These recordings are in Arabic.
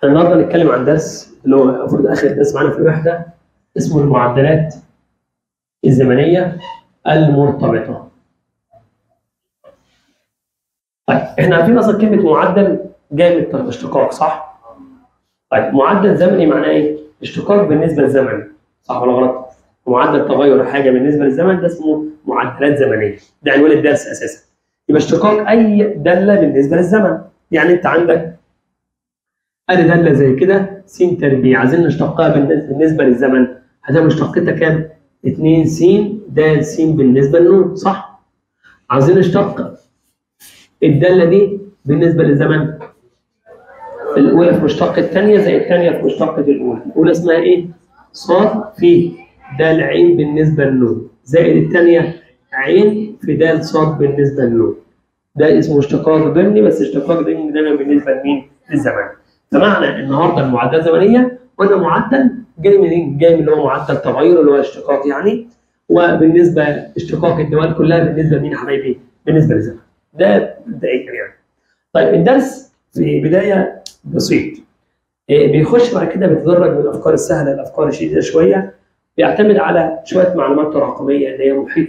احنا النهارده هنتكلم عن درس اللي هو المفروض اخر درس معانا في الوحده، اسمه المعدلات الزمنيه المرتبطه. طيب احنا عارفين اصلا كلمه معدل جايه من الاشتقاق، صح؟ طيب معدل زمني معناه ايه؟ اشتقاق بالنسبه للزمن، صح ولا غلط؟ معدل تغير حاجه بالنسبه للزمن ده اسمه معدلات زمنيه، ده عنوان الدرس اساسا. يبقى اشتقاق اي داله بالنسبه للزمن، يعني انت عندك ادي داله زي كده س تربيع، عايزين نشتقها بالنسبه للزمن، هتبقى مشتقتها كام؟ 2 س د س بالنسبه للنون، صح؟ عايزين نشتق الداله دي بالنسبه للزمن، الاولى في مشتق الثانيه زي الثانيه في مشتقه الاولى، الاولى اسمها ايه؟ ص في د ع بالنسبه للنون زائد الثانيه عين في د ص بالنسبه للنون. ده اسمه اشتقاق ضمني، بس اشتقاق ضمني دايما بالنسبه لمين؟ للزمن. فمعنى النهارده المعادلات الزمنيه قلنا معدل جاي منين؟ جاي من اللي هو معدل تغير اللي هو اشتقاق يعني، وبالنسبه اشتقاق الدول كلها بالنسبه لمين يا حبايبي؟ بالنسبه للزمن. ده مبدئيا يعني. طيب الدرس في بدايه بسيط. بيخش بعد كده بيتدرج من الافكار السهله للافكار الشديده شويه، بيعتمد على شويه معلومات تراكميه اللي هي محيط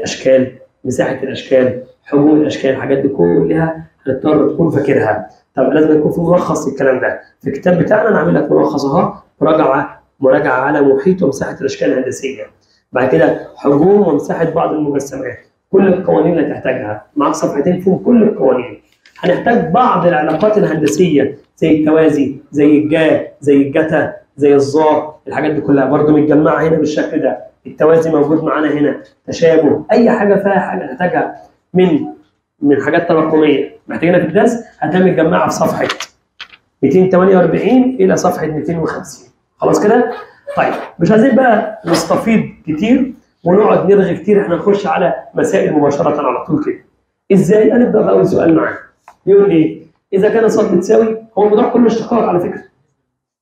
اشكال، مساحه الاشكال، حجم الاشكال، الحاجات دي كلها هنضطر تكون فاكرها. طب لازم يكون في ملخص للكلام ده، في الكتاب بتاعنا انا عامل لك ملخص اهو، مراجعه على محيط ومساحه الاشكال الهندسيه. بعد كده حجم ومساحه بعض المجسمات، كل القوانين اللي هتحتاجها، معاك صفحتين فيهم كل القوانين. هنحتاج بعض العلاقات الهندسيه زي التوازي، زي الجا، زي الجتا، زي الظا، الحاجات دي كلها برضو متجمعه هنا بالشكل ده. التوازي موجود معانا هنا، تشابه، اي حاجه فيها حاجه نحتاجها من حاجات تراكميه محتاجينها في الدرس هتلاقيها متجمعه في صفحه 248 الى صفحه 250. خلاص كده؟ طيب مش عايزين بقى نستفيض كتير ونقعد نرغي كتير، احنا نخش على مسائل مباشره على طول كده. ازاي؟ هنبدا باول سؤال معانا. يقول لي اذا كان ص بتساوي، هو الموضوع كله اشتقاق على فكره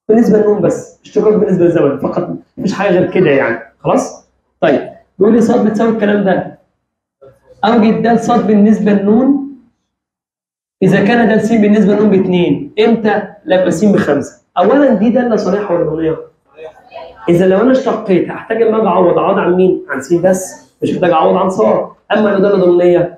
بالنسبه للنون، بس اشتقاق بالنسبه للزمن فقط، مش حاجه غير كده يعني. خلاص؟ طيب بيقول لي ص بتساوي الكلام ده، اوجد د ص بالنسبه للنون اذا كان د س بالنسبه للنون باثنين. امتى؟ لما س بخمسه. اولا دي داله صريحه ولا ضمنيه؟ اذا لو انا اشتقيت هحتاج اما اجي اعوض عن مين؟ عن س بس، مش محتاج اعوض عن ص. اما لو داله ضمنيه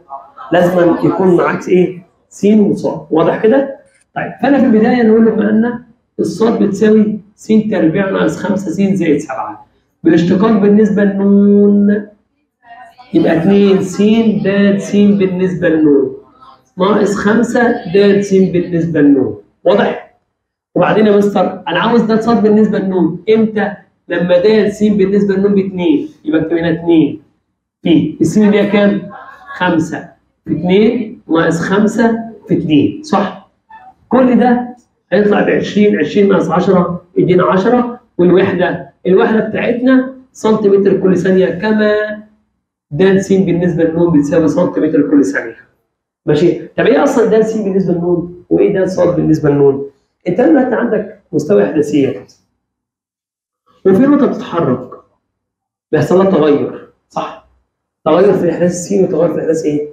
لازم يكون معاك ايه؟ س وص. واضح كده؟ طيب فانا في البدايه نقول بما ان الصاد بتساوي س تربيع ناقص 5 س زائد 7، بالاشتقاق بالنسبه للنون يبقى 2 س د س بالنسبه للنون ناقص 5 د س بالنسبه للنون. واضح؟ وبعدين يا مستر انا عاوز د ص بالنسبه للنون امتى؟ لما د س بالنسبه للنون ب 2، يبقى اكتب هنا 2 في السين اللي هي كام؟ 5 في 2 ناقص 5 في 2، صح؟ كل ده هيطلع ب 20، 20 ناقص 10 يدينا 10، الوحده بتاعتنا سنتيمتر كل ثانيه، كما د س بالنسبه للنون بتساوي سنتيمتر كل ثانيه. ماشي؟ طب ايه اصلا د س بالنسبه للنون؟ وايه د ص بالنسبه للنون؟ انت دلوقتي عندك مستوى احداثيات وفي نقطه بتتحرك بيحصل لها تغير، صح؟ تغير في الاحداث السيني وتغير في الاحداث ايه؟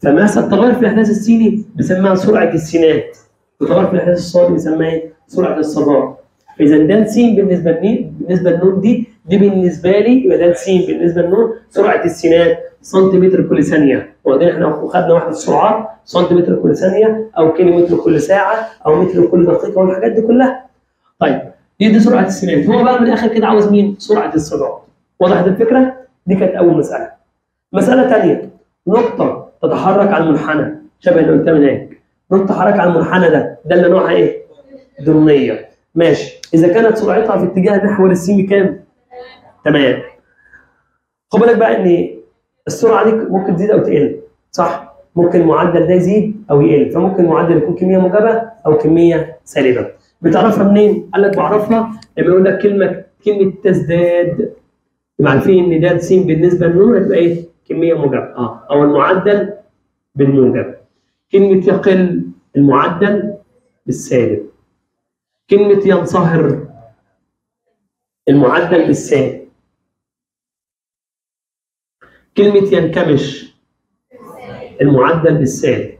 فمثلا التغير في الاحداث السيني بنسميها سرعه السينات، والتغير في الاحداث الصادي بنسميها ايه؟ سرعه الصادات. اذا د س بالنسبه للنون دي بالنسبه لي يبقى د س بالنسبه للنون سرعه السينات سنتيمتر كل ثانيه، وبعدين احنا خدنا وحده السرعات سنتيمتر كل ثانيه او كيلومتر كل ساعه او متر كل دقيقه والحاجات دي كلها. طيب دي سرعه السينات، هو بقى من الاخر كده عاوز مين؟ سرعه الصادات. وضحت الفكره؟ دي كانت اول مساله. مساله ثانيه، نقطه تتحرك على المنحنى شبه اللي قلتها هناك، نقطه تتحرك على المنحنى ده اللي نوعها ايه؟ ضمنيه. ماشي، اذا كانت سرعتها في اتجاه محور السين بكام؟ تمام. خد بالك بقى ان السرعه دي ممكن تزيد او تقل، صح؟ ممكن المعدل ده يزيد او يقل، فممكن المعدل يكون كميه موجبه او كميه سالبه. بتعرفها منين؟ قال لك بعرفها لما يقول لك كلمه تزداد، يبقى عارفين ان د س بالنسبه للنون هتبقى ايه؟ كميه موجبه، او المعدل بالموجب. كلمه يقل المعدل بالسالب. كلمه ينصهر المعدل بالسالب. كلمه ينكمش المعدل بالسالب.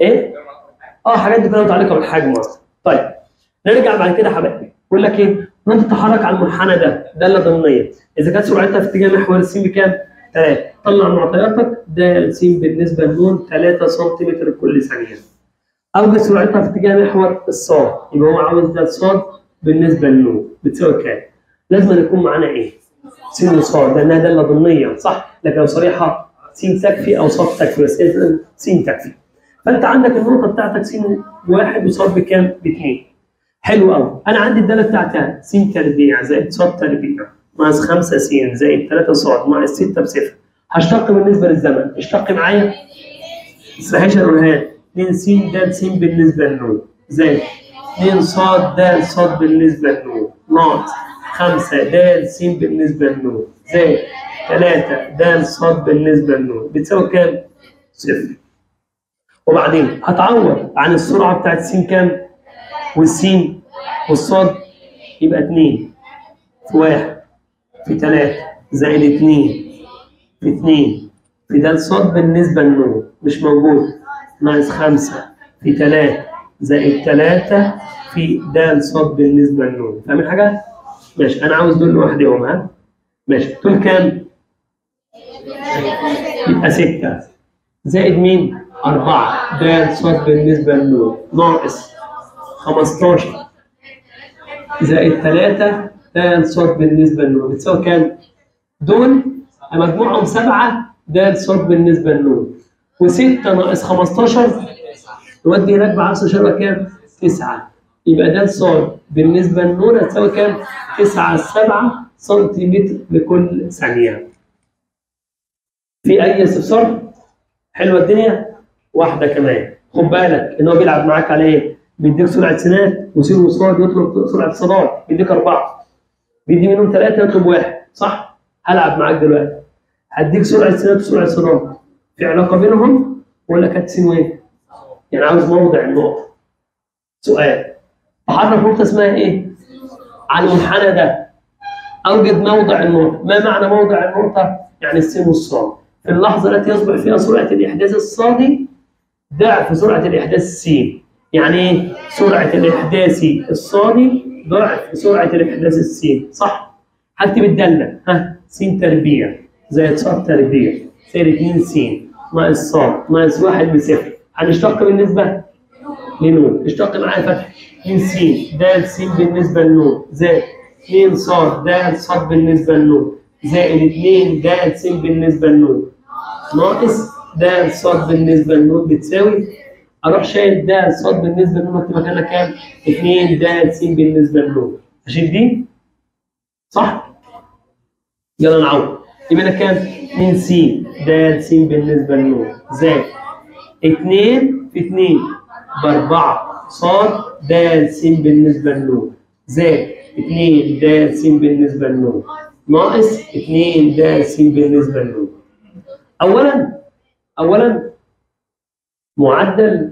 ايه؟ الحاجات دي كلها متعلقه بالحجم اصلا. طيب نرجع بعد كده يا حبايبي، بيقول لك ايه؟ ان انت تتحرك على المنحنى ده داله ضمنيه، اذا كانت سرعتها في اتجاه محور س بكام؟ 3. طلع معطياتك د س بالنسبه لنون 3 سم كل ثانيه. اوجد سرعتها في اتجاه محور الصاد، يبقى هو عاوز ده صاد بالنسبه لنون بتساوي كام؟ لازم يكون معانا ايه؟ س وصاد لانها داله ضمنيه صح؟ لكن لو صريحه س تكفي او صاد تكفي، بس اذا س تكفي. فانت عندك النقطه بتاعتك س 1 وصاد بكام؟ ب2. حلو قوي. انا عندي الداله بتاعتها س تربيع زائد صاد تربيع ناقص 5 س زائد 3 صاد ناقص 6 بصفر. هشتق بالنسبه للزمن، اشتق معايا استريحيشن ورهان 2 س د س بالنسبه لنون زائد 2 صاد د صاد بالنسبه لنون ناقص 5 د س بالنسبه لنون زائد 3 د صاد بالنسبه لنون بتساوي كام؟ صفر. وبعدين هتعوض عن السرعه بتاعت س كام؟ والسين والصاد يبقى 2 في 1 في 3 زائد 2 في 2 في د صاد بالنسبه لنون مش موجود ناقص 5 في 3 زائد 3 في د صاد بالنسبه لنون. فاهمين حاجه؟ ماشي. انا عاوز دول لوحدهم. ها ماشي. دول كام؟ يبقى 6 زائد مين؟ 4 د صاد بالنسبه لنون ناقص 15 زائد 3 د صاد بالنسبه لنون بتساوي كام؟ دول مجموعهم 7 د صاد بالنسبه لنون و6 ناقص 15 نودي هناك بعصر شبه كام؟ 9. يبقى د صاد بالنسبه لنون هتساوي كام؟ 9.7 سنتيمتر لكل ثانيه. في اي استفسار؟ حلوه الدنيا؟ واحده كمان خد بالك ان هو بيلعب معاك على ايه؟ بيديك سرعه سينات وسين وصاد يطلب سرعه صادات، بيديك 4 بيدي منهم 3 يطلب 1 صح؟ هلعب معاك دلوقتي هديك سرعه سينات وسرعه صادات، في علاقه بينهم ولا كانت سين وايه؟ يعني عاوز موضع النقطه. سؤال تحرك نقطه اسمها ايه؟ على المنحنى ده اوجد موضع النقطه. ما معنى موضع النقطه؟ يعني السين والصاد في اللحظه التي يصبح فيها سرعه الاحداث الصادي ضعف سرعه الاحداث السين. يعني ايه؟ سرعه الاحداث الصادي ضعف سرعه الاحداث السين صح؟ هكتب الداله س تربيع زائد صاد تربيع زائد 2 س ناقص صاد ناقص 1 بصفر. هنشتق بالنسبه لنون، اشتق معايا فتح 2 س د س بالنسبه لنون زائد 2 صاد د صاد بالنسبه لنون زائد 2 د س بالنسبه لنون ناقص د صاد بالنسبه لنون بتساوي اروح شايل د صاد بالنسبه لنون اكتب مكانها كام؟ 2 د س بالنسبه لنون. اشيل دي صح؟ يلا نعوض. يبقى انا كام؟ 2 س د س بالنسبه لنون زائد 2 في 2 ب4 صاد د س بالنسبه لنون زائد 2 د س بالنسبه لنون ناقص 2 د س بالنسبه لنون. اولا معدل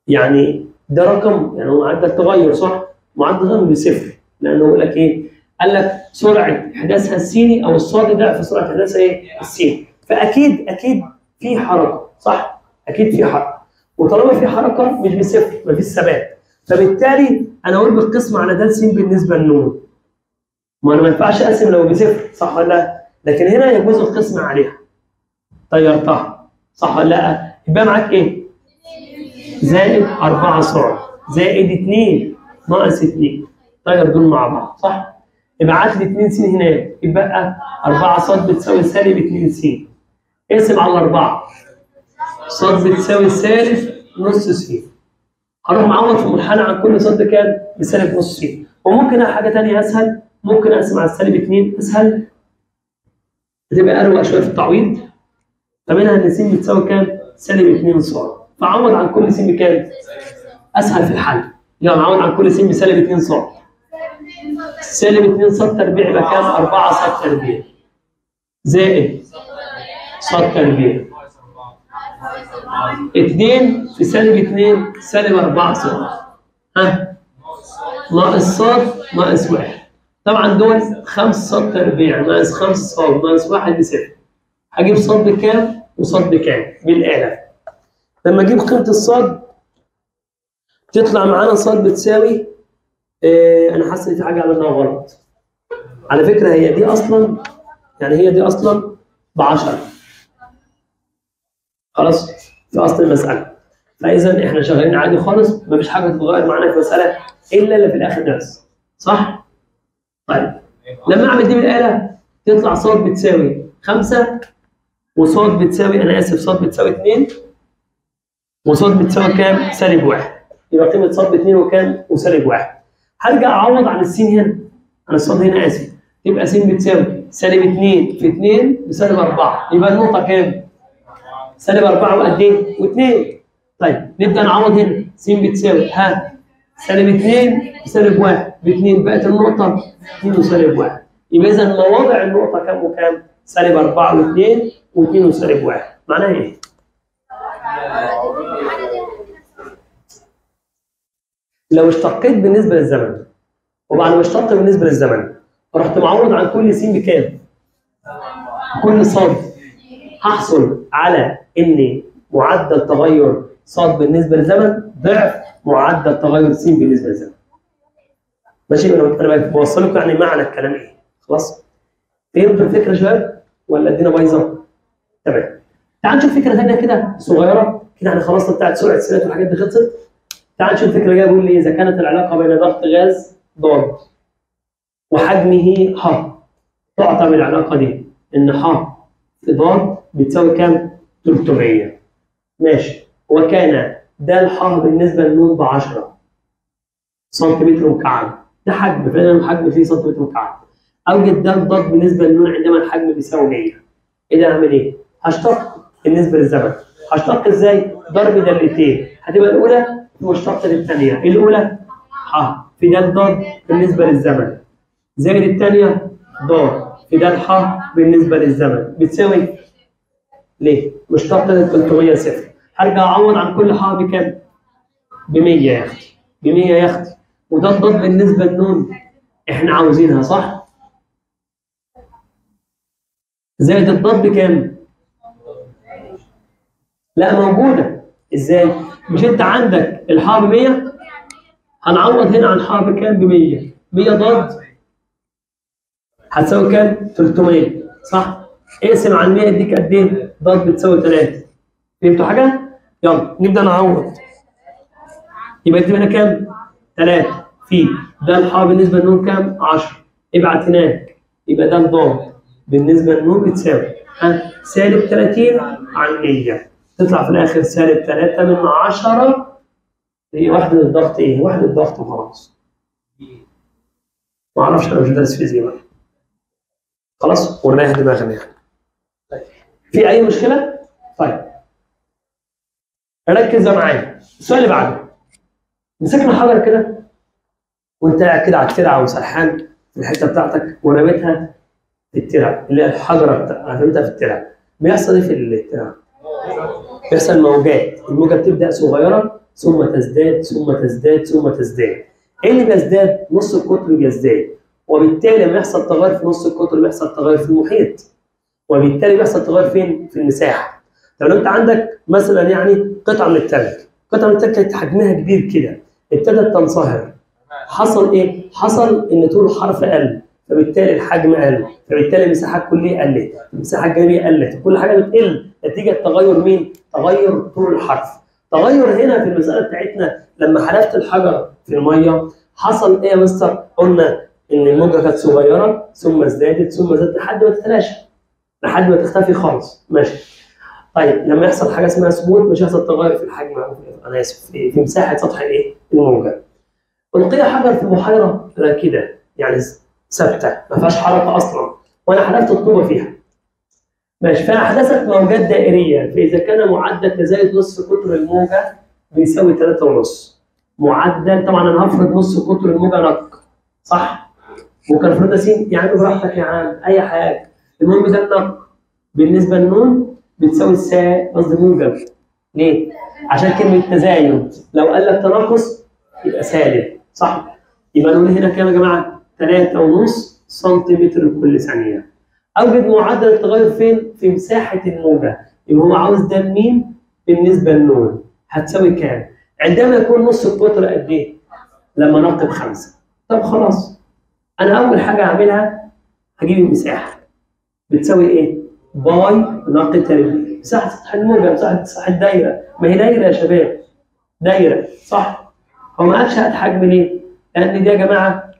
يعني ده رقم، يعني هو معدل تغير صح؟ معدل تغير بصفر لانه يقول لك ايه؟ قال لك سرعه احداثها السيني او الصادي ضعف سرعه احداثها ايه؟ السيني. فاكيد في حركه صح؟ اكيد في حركه، وطالما في حركه مش بصفر مفيش ثبات، فبالتالي انا اقول بالقسم على د س بالنسبه لنون. ما انا ما ينفعش اقسم لو بصفر صح ولا لا؟ لكن هنا يجوز القسم عليها. طيرتها صح ولا لا؟ يبقى معاك ايه؟ زائد 4 صاد زائد 2 ناقص 2. طير دول مع بعض صح؟ ابعت لي 2 س هناك يبقى 4 صاد بتساوي سالب 2 س. اقسم على 4 صاد بتساوي سالب نص س. هروح معوض في المنحنى عن كل صاد كام؟ بسالب نص س. وممكن حاجه ثانيه اسهل، ممكن اقسم على السالب 2 اسهل هتبقى اروق شويه في التعويض. فمنها ان س بتساوي كام؟ سالب 2 صاد. فعوض عن كل س بكام؟ اسهل في الحل. يلا نعوض عن كل س بسالب 2 صاد. سالب 2 صاد تربيع يبقى كام؟ 4 صاد تربيع زائد صاد تربيع 2 في سالب 2 سالب 4 صاد ناقص صاد ناقص 1. طبعا دول 5 صاد تربيع ناقص 5 صاد ناقص 1 بصفر. هجيب صاد بكام وصاد بكام بالآلة. لما اجيب قيمه الصاد تطلع معانا ص بتساوي انا حاسس ان في حاجه عملناها غلط. على فكره هي دي اصلا، يعني هي دي اصلا ب 10 خلاص في اصل المساله. فاذا احنا شغالين عادي خالص، مفيش حاجه تتغير معانا في المساله الا اللي في الاخر بس، صح؟ طيب لما اعمل دي بالاله تطلع ص بتساوي 5 وص بتساوي، انا اسف، ص بتساوي 2 وص بتساوي كام؟ سالب 1. يبقى قيمه ص ب 2 وكام؟ وسالب 1. هرجع اعوض عن السين هنا، انا الصاد هنا اسف، تبقى س بتساوي سالب 2 في 2 بسالب 4، يبقى النقطه كام؟ سالب 4 وقد ايه؟ و2. طيب نبدا نعوض هنا، س بتساوي سالب 2 بسالب 1 ب2، بقت النقطه 2 وسالب 1. يبقى اذا مواضع النقطه كام وكام؟ سالب 4 و2 و2 وسالب 1. معناها ايه؟ لو اشتقيت بالنسبه للزمن وبعد ما اشتقت بالنسبه للزمن رحت معوض عن كل س بكام؟ كل ص هحصل على ان معدل تغير ص بالنسبه للزمن ضعف معدل تغير س بالنسبه للزمن. ماشي؟ انا بوصل لكم يعني معنى الكلام ايه. خلاص؟ فهمتوا الفكره يا شباب؟ ولا الدنيا بايظه؟ تمام. تعال نشوف فكره ثانيه كده صغيره كده، احنا خلصنا بتاعت سرعه السيرات والحاجات دي خلصت. تعال نشوف فكره جايه بيقول لي اذا كانت العلاقه بين ضغط غاز ض وحجمه ح، تعطى بالعلاقه دي ان ح في ض بتساوي كام؟ 300. ماشي. وكان د ح بالنسبه للنون ب 10 سنتيمتر مكعب، ده حجم، فعلا الحجم فيه سنتيمتر مكعب. اوجد د ض بالنسبه للنون عندما الحجم بيساوي 100. ايه ده؟ اعمل ايه؟ هشتق بالنسبه للزمن. هشتق ازاي؟ ضرب دالتين، هتبقى الاولى في مشتقه الثانيه، الاولى ح في د ض بالنسبه للزمن زائد الثانيه ض في د ح بالنسبه للزمن بتساوي ليه؟ مشتقه 300 صفر. هرجع اعوض عن كل ح بكام؟ ب 100 يا اختي، ب 100 يا اختي. وده الض بالنسبه للنون احنا عاوزينها صح؟ زائد الض بكام؟ لا موجوده. ازاي؟ مش انت عندك الح ب 100؟ هنعوض هنا عن ح بكام؟ ب 100. 100 ض هتساوي كام؟ 300 صح؟ اقسم على 100 يديك قد ايه؟ ض بتساوي 3. فهمتوا حاجه؟ يلا نبدا نعوض. يبقى اكتب هنا كام؟ 3 في د الح بالنسبه للنون كام؟ 10. ابعت هناك يبقى د ض بالنسبه للنون بتساوي سالب 30 عن 100، تطلع في الاخر سالب 3 من 10. هي وحده الضغط ايه؟ وحده الضغط وخلاص. ما اعرفش، انا مش دارس فيزياء بقى. خلاص؟ ونريح دماغنا يعني. طيب في اي مشكله؟ طيب ركز معايا. السؤال اللي بعده، مسكنا حجر كده وانت قاعد كده على الترعه وسرحان في الحته بتاعتك ورميتها في الترعه، اللي هي الحجره رميتها في الترعه. بيحصل ايه في الترعه؟ بيحصل موجات، الموجه بتبدا صغيره ثم تزداد ثم تزداد ثم تزداد. ايه اللي بيزداد؟ نص القطر بيزداد، وبالتالي لما يحصل تغير في نص القطر بيحصل تغير في المحيط، وبالتالي بيحصل تغير فين؟ في المساحه. طب لو انت عندك مثلا يعني قطعه من الثلج، قطعه من الثلج كانت حجمها كبير كده، ابتدت تنصهر، حصل ايه؟ حصل ان طول الحرف قل، فبالتالي الحجم قل، فبالتالي المساحه الكليه قلت، المساحه الجانبيه قلت، كل حاجه بتقل نتيجه تغير مين؟ تغير طول الحرف. تغير هنا في المساله بتاعتنا لما حذفت الحجر في الميه حصل ايه يا مستر؟ قلنا ان الموجه كانت صغيره ثم ازدادت ثم زادت لحد ما تتلاشى، لحد ما تختفي خالص. ماشي. طيب لما يحصل حاجه اسمها ثبوت مش هيحصل تغير في الحجم، انا اسف، في مساحه سطح الايه؟ الموجه. ألقي حجر في البحيرة راكدة، يعني ثابتة ما فيهاش حركة أصلا، وأنا حذفت الطوبة فيها. ماشي، فأحدثت موجات دائرية، فإذا كان معدل تزايد نصف قطر الموجة بيساوي 3.5. معدل طبعا أنا هفرض نص قطر الموجة نق، صح؟ ممكن أفرضها س، يعني براحتك يا عم، أي حاجة. المهم ده النق بالنسبة للنون بتساوي قصدي موجب. ليه؟ عشان كلمة تزايد لو قال لك تناقص يبقى سالب، صح؟ يبقى نقول هنا كام يا جماعه؟ 3.5 سنتيمتر كل ثانيه. اوجد معدل التغير فين؟ في مساحه الموجه. يبقى هو عاوز ده مين؟ بالنسبه للنون هتساوي كام؟ عندما يكون نص القطر قد ايه؟ لما نقب 5. طب خلاص، انا اول حاجه هعملها هجيب المساحه بتساوي ايه؟ باي ناقص تربيع، مساحه سطح الموجه، مساحه الدايره، ما هي دايره يا شباب، دايره صح؟ هو ما قالش هات حجم ليه؟ لان دي يا جماعه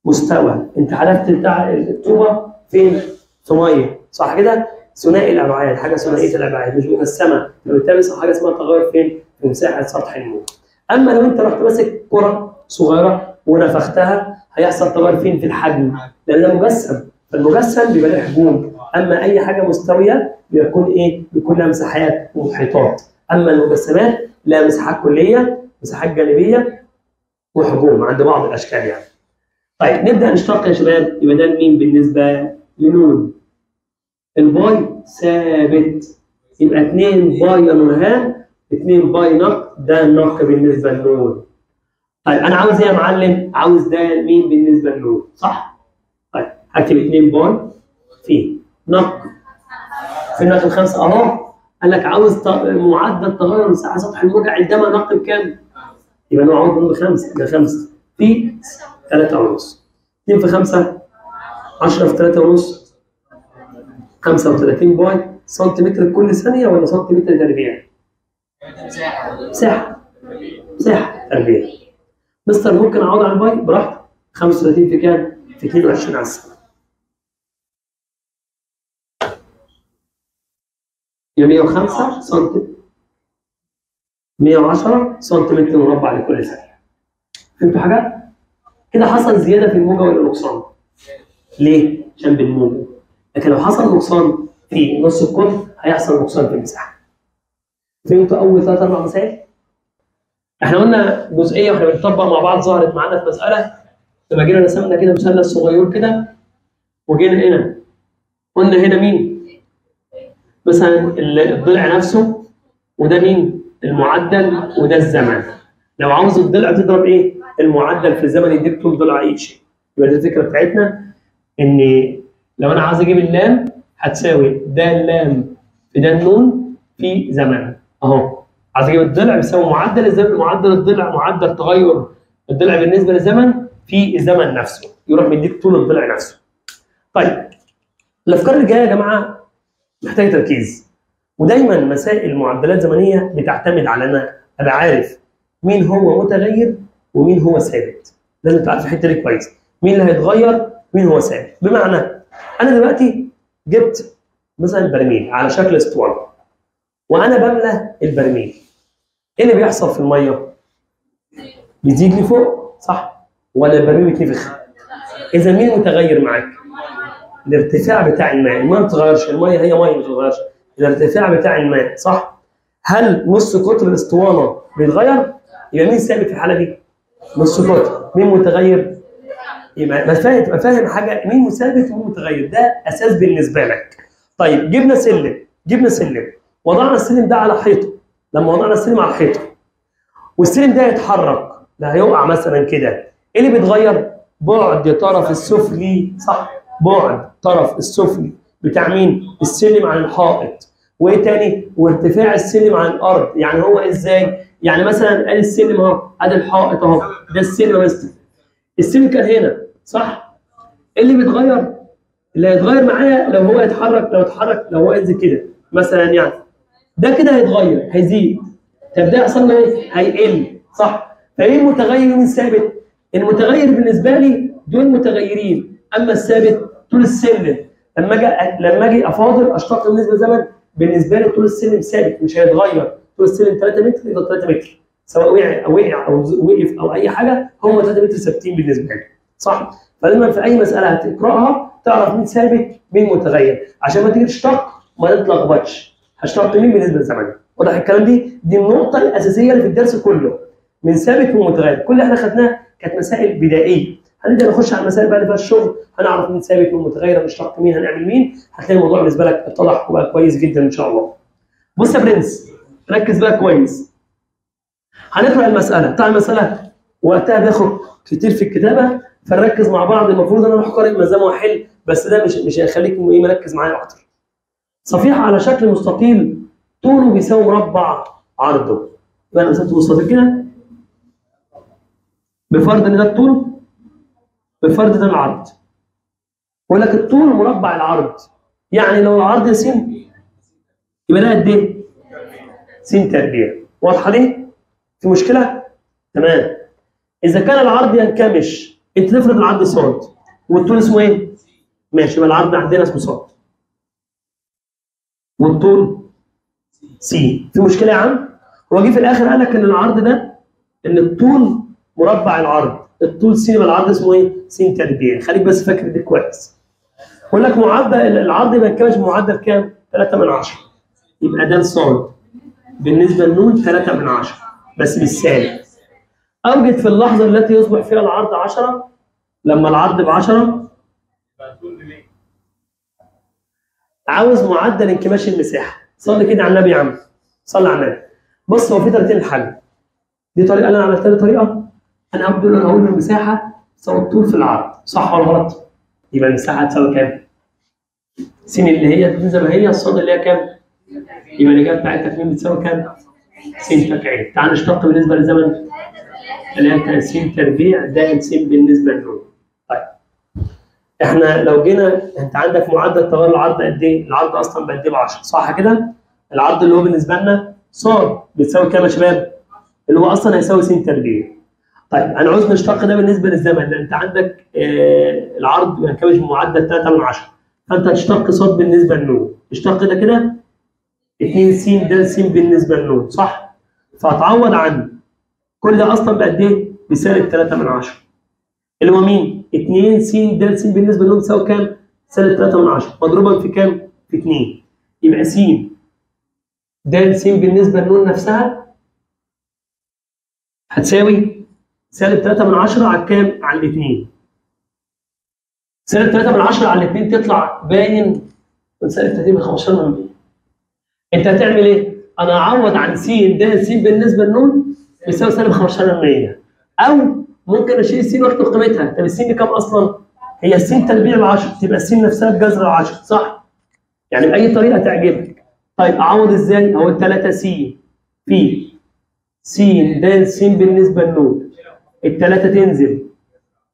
مستوى، انت حذفت بتاع الطوبه فين؟ في ميه، صح كده؟ ثنائي الابعاد، حاجه ثنائيه الابعاد مش مجسمه، فبالتالي بيحصل حاجه اسمها تغير فين؟ في مساحه سطح الموجه. اما لو انت رحت ماسك كره صغيره ونفختها هيحصل تغير فين؟ في الحجم، لان ده مجسم، فالمجسم بيبقى له حجوم، اما اي حاجه مستويه بيكون ايه؟ بيكون لها مساحات ومحيطات، اما المجسمات لها مساحات كليه، مساحات جانبيه وحجوم عند بعض الاشكال يعني. طيب نبدا نشتق يا شباب، يبقى ده مين بالنسبه لنون؟ الباي ثابت، يبقى 2 باي يا نورهان، 2 باي نق، ده النق بالنسبه لنون. طيب انا عاوز ايه يا معلم؟ عاوز ده مين بالنسبه لنون، صح؟ طيب هكتب 2 باي في نق، في النق الخمسه اهو، قال لك عاوز معدل تغير مساحه سطح الموجه عندما نق بكام؟ يبقى نقعد بخمسه، ده 5 في 3 ونص، 2 في 5 10 في 3 ونص 35 باي سنتيمتر كل ثانيه ولا سنتيمتر تربيع؟ مساحه تربيع. مستر ممكن اعوض على الباي براحتك، 35 في كام؟ في 22 على السنه. يبقى 105 سم 110 سنتيمتر مربع لكل ثانيه. فهمتوا حاجه؟ كده حصل زياده في الموجه ولا نقصان؟ ليه؟ عشان بالموجه. لكن لو حصل نقصان في نص القطر هيحصل نقصان في المساحه. فهمتوا اول 3 4 مسائل؟ احنا قلنا جزئيه واحنا بنطبق مع بعض ظهرت معانا في مساله، لما جينا رسمنا كده مثلث صغير كده وجينا هنا قلنا هنا مين؟ مثلا الضلع نفسه، وده مين؟ المعدل، وده الزمن. لو عاوز الضلع تضرب ايه؟ المعدل في الزمن يديك طول ضلع اي شيء. يبقى دي الفكره بتاعتنا، ان لو انا عاوز اجيب اللام هتساوي ده اللام في ده النون في زمن اهو. عايز اجيب الضلع بيساوي معدل الزمن، معدل الضلع معدل تغير الضلع بالنسبه للزمن في الزمن نفسه، يروح مديك طول الضلع نفسه. طيب الافكار اللي جايه يا جماعه محتاجه تركيز، ودايما مسائل المعدلات الزمنيه بتعتمد على ان انا عارف مين هو متغير ومين هو ثابت. لازم تعرف الحته دي كويس، مين اللي هيتغير مين هو ثابت. بمعنى انا دلوقتي جبت مثلا برميل على شكل اسطوانه وانا بملى البرميل، ايه اللي بيحصل في الميه؟ بيزيد لفوق صح؟ ولا البرميل بيتنفخ؟ اذا مين متغير معاك؟ الارتفاع بتاع الماء، الماء ما بتتغيرش، الميه هي ميه ما بتتغيرش، الارتفاع بتاع الماء صح؟ هل نص قطر الاسطوانه بيتغير؟ يبقى مين ثابت في الحاله دي؟ نص قطر. مين متغير؟ يبقى تبقى فاهم حاجه، مين ثابت ومين متغير، ده اساس بالنسبه لك. طيب جبنا سلم وضعنا السلم ده على حيطه، لما وضعنا السلم على الحيطه والسلم ده يتحرك، ده هيقع مثلا كده، ايه اللي بيتغير؟ بعد طرف السفلي صح؟ بعد طرف السفلي بتاع مين؟ السلم عن الحائط. وايه تاني؟ وارتفاع السلم عن الارض. يعني هو ازاي؟ يعني مثلا ادي السلم اهو، ادي الحائط اهو، ده السلم مثلا، السلم كان هنا صح؟ ايه اللي بيتغير؟ اللي هيتغير معايا لو هو يتحرك، لو هو ينزل كده مثلا، يعني ده كده هيتغير هيزيد. طب ده يحصل له ايه؟ هيقل صح؟ فايه المتغير ومين ثابت؟ المتغير بالنسبه لي دول متغيرين، اما الثابت طول السلم. لما اجي افاضل اشتق بالنسبه للزمن، بالنسبه لي طول السلم ثابت مش هيتغير، طول السلم 3 متر يبقى 3 متر، سواء وقع او وقف او اي حاجه، هم 3 متر ثابتين بالنسبه لي صح؟ فلما في اي مساله هتقراها تعرف مين ثابت مين متغير، عشان ما تيجي تشتق ما تتلخبطش. هشتق مين بالنسبه للزمن؟ واضح الكلام؟ دي النقطه الاساسيه اللي في الدرس كله، من ثابت ومتغير. كل اللي احنا خدناه كانت مسائل بدائيه، هنبدا نخش على المسائل بقى اللي فيها الشغل، هنعرف مين ثابت ومين متغير، هنشتق مين، هنعمل مين، هتلاقي الموضوع بالنسبه لك اتضح وبقى كويس جدا ان شاء الله. بص يا برنس ركز بقى كويس، هنقرا المساله. بتاع المساله وقتها بياخد كتير في الكتابه، فنركز مع بعض. المفروض ان انا اروح قارئ ملزمه واحل، بس ده مش هيخليك مركز معايا اكتر. صفيحه على شكل مستطيل طوله بيساوي مربع عرضه، يبقى انا رسمت مستطيل كده بفرض ان ده الطول بفرض ده العرض. بقول لك الطول مربع العرض، يعني لو العرض س يبقى ده قد ايه؟ س تربيع. واضحه دي؟ في مشكله؟ تمام. اذا كان العرض ينكمش انت تفرض العرض ص والطول اسمه ايه؟ ماشي، يبقى العرض عندنا اسمه ص والطول س. في مشكله يا عم؟ هو جه في الاخر قال لك ان العرض ده ان الطول مربع العرض، الطول س يبقى العرض اسمه ايه؟ س تربيع. خليك بس فاكر دي كويس. بقول لك معدل العرض يبقى ينكمش بمعدل كام؟ 3/10. يبقى ده ص بالنسبه لنون 3/10 بس بالسالب. اوجد في اللحظه التي يصبح فيها العرض 10 لما العرض ب10 عاوز معدل انكماش المساحه. صلي كده على النبي يا عم، صلي على النبي. بص هو في طريقتين للحل. دي طريقه انا عملتها لي طريقه انا هقول المساحه تساوي الطول في العرض، صح ولا غلط؟ يبقى المساحه هتساوي كام؟ س اللي هي زي ما هي، الصاد اللي هي كام؟ يبقى الاجابه بتاعتك مين بتساوي كام؟ س تربيع. تعال نشتق بالنسبه للزمن اللي هي س تربيع ده س بالنسبه لنون. طيب احنا لو جينا انت عندك معدل تغير العرض قد ايه؟ العرض اصلا بقد ايه ب10 صح كده؟ العرض اللي هو بالنسبه لنا ص بتساوي كام يا شباب؟ اللي هو اصلا هيساوي س تربيع. طيب انا عاوز نشتق ده بالنسبه للزمن، لان انت عندك العرض بينكمش بمعدل 3/10، فانت هتشتق ص بالنسبه لنون، اشتق ده كده 2 س د س بالنسبه لنون صح؟ فهتعوض عن كل ده اصلا بقد ايه؟ بسالب 3/10 اللي هو مين؟ 2 س د س بالنسبه لنون بتساوي كام؟ سالب 3/10 مضروبا في كام؟ في 2. يبقى س د س بالنسبه لنون نفسها هتساوي سالب 3/10 على كام؟ على الاثنين. سالب 3/10 على الاثنين تطلع باين من سالب 30 15%. انت هتعمل ايه؟ انا هعوض عن س د س بالنسبه لنون بيساوي سالب 15%، او ممكن اشيل الس واكتب قيمتها. طب الس بكام اصلا؟ هي الس تربيع ال10 تبقى الس نفسها بجذر ال10 صح؟ يعني باي طريقه تعجبك. طيب اعوض ازاي؟ اقول 3 س في س د س بالنسبه لنون، الثلاثه تنزل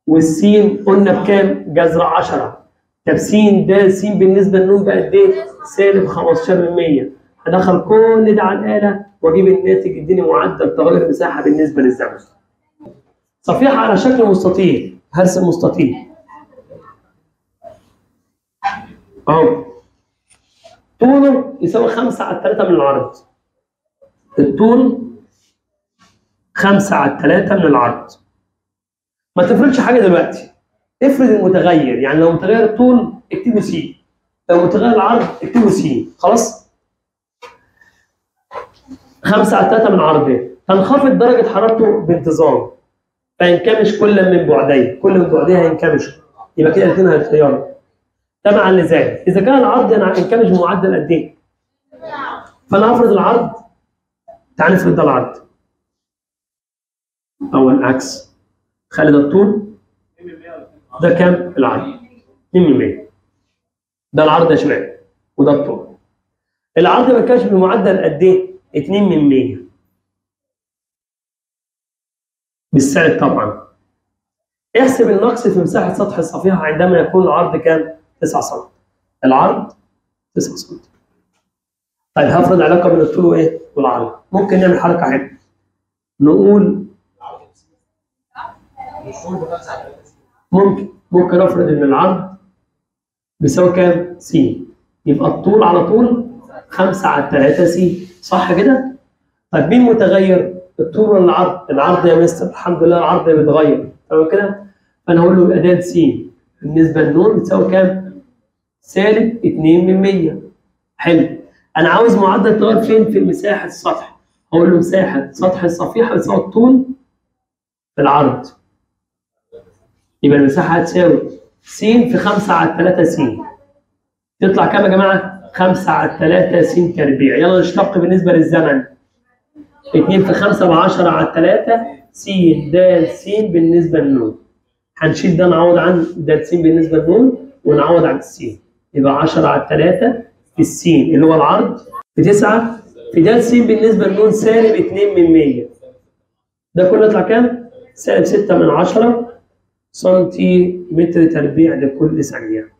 والسين قلنا بكام؟ جذر 10. طب س د س بالنسبه لنون بقد ايه؟ سالب 15%. هدخل كل ده على الاله واجيب الناتج يديني معدل تغير المساحه بالنسبه للزمن. صفيحه على شكل مستطيل، هرسم مستطيل اهو طوله يساوي 5/3 من العرض. الطول 5/3 من العرض. ما تفرضش حاجه دلوقتي، افرض المتغير، يعني لو متغير الطول اكتبه س، لو متغير العرض اكتبه س، خلاص؟ 5/3 من عرضه. تنخفض درجه حرارته بانتظام فينكمش كل من بعدين، كل من بعدين هينكمش، يبقى كده الاثنين هيتغيروا. تبعا لذلك اذا كان العرض ينكمش بمعدل قد ايه؟ فانا هفرض العرض. تعال نفرض ده العرض او العكس، خلي ده الطول ده كام؟ العرض 2%. ده العرض يا شباب وده الطول. العرض ما كانش بمعدل قد ايه؟ 2% بالسالب طبعا. احسب النقص في مساحه سطح الصفيحه عندما يكون العرض كام؟ 9 سم. العرض 9 سم. طيب هفرض علاقه بين الطول وايه؟ والعرض. ممكن نعمل حركه حلوه. نقول ممكن افرض ان العرض بيساوي كام؟ س، يبقى الطول على طول 5/3 س، صح كده؟ طيب مين متغير؟ الطول ولا العرض؟ العرض يا مستر، الحمد لله العرض بيتغير، تمام كده؟ فانا هقول له يبقى د س بالنسبه لنون بتساوي كام؟ سالب 2%. حلو. انا عاوز معدل تغير فين؟ في مساحه السطح. هقول له مساحه سطح الصفيحه بتساوي الطول في العرض. يبقى المساحه هتساوي س في 5/3 س. تطلع كام يا جماعه؟ 5/3 س تربيع. يلا نشتق بالنسبه للزمن. 2 في 5/10/3 س د س بالنسبه لنون. هنشيل ده نعوض عن د س بالنسبه لنون ونعوض عن الس. يبقى 10/3 في الس اللي هو العرض ب 9 في د س بالنسبه لنون سالب 2 من 100. ده كله يطلع كام؟ سالب 6 من 10 سنتيمتر تربيع لكل ثانيه.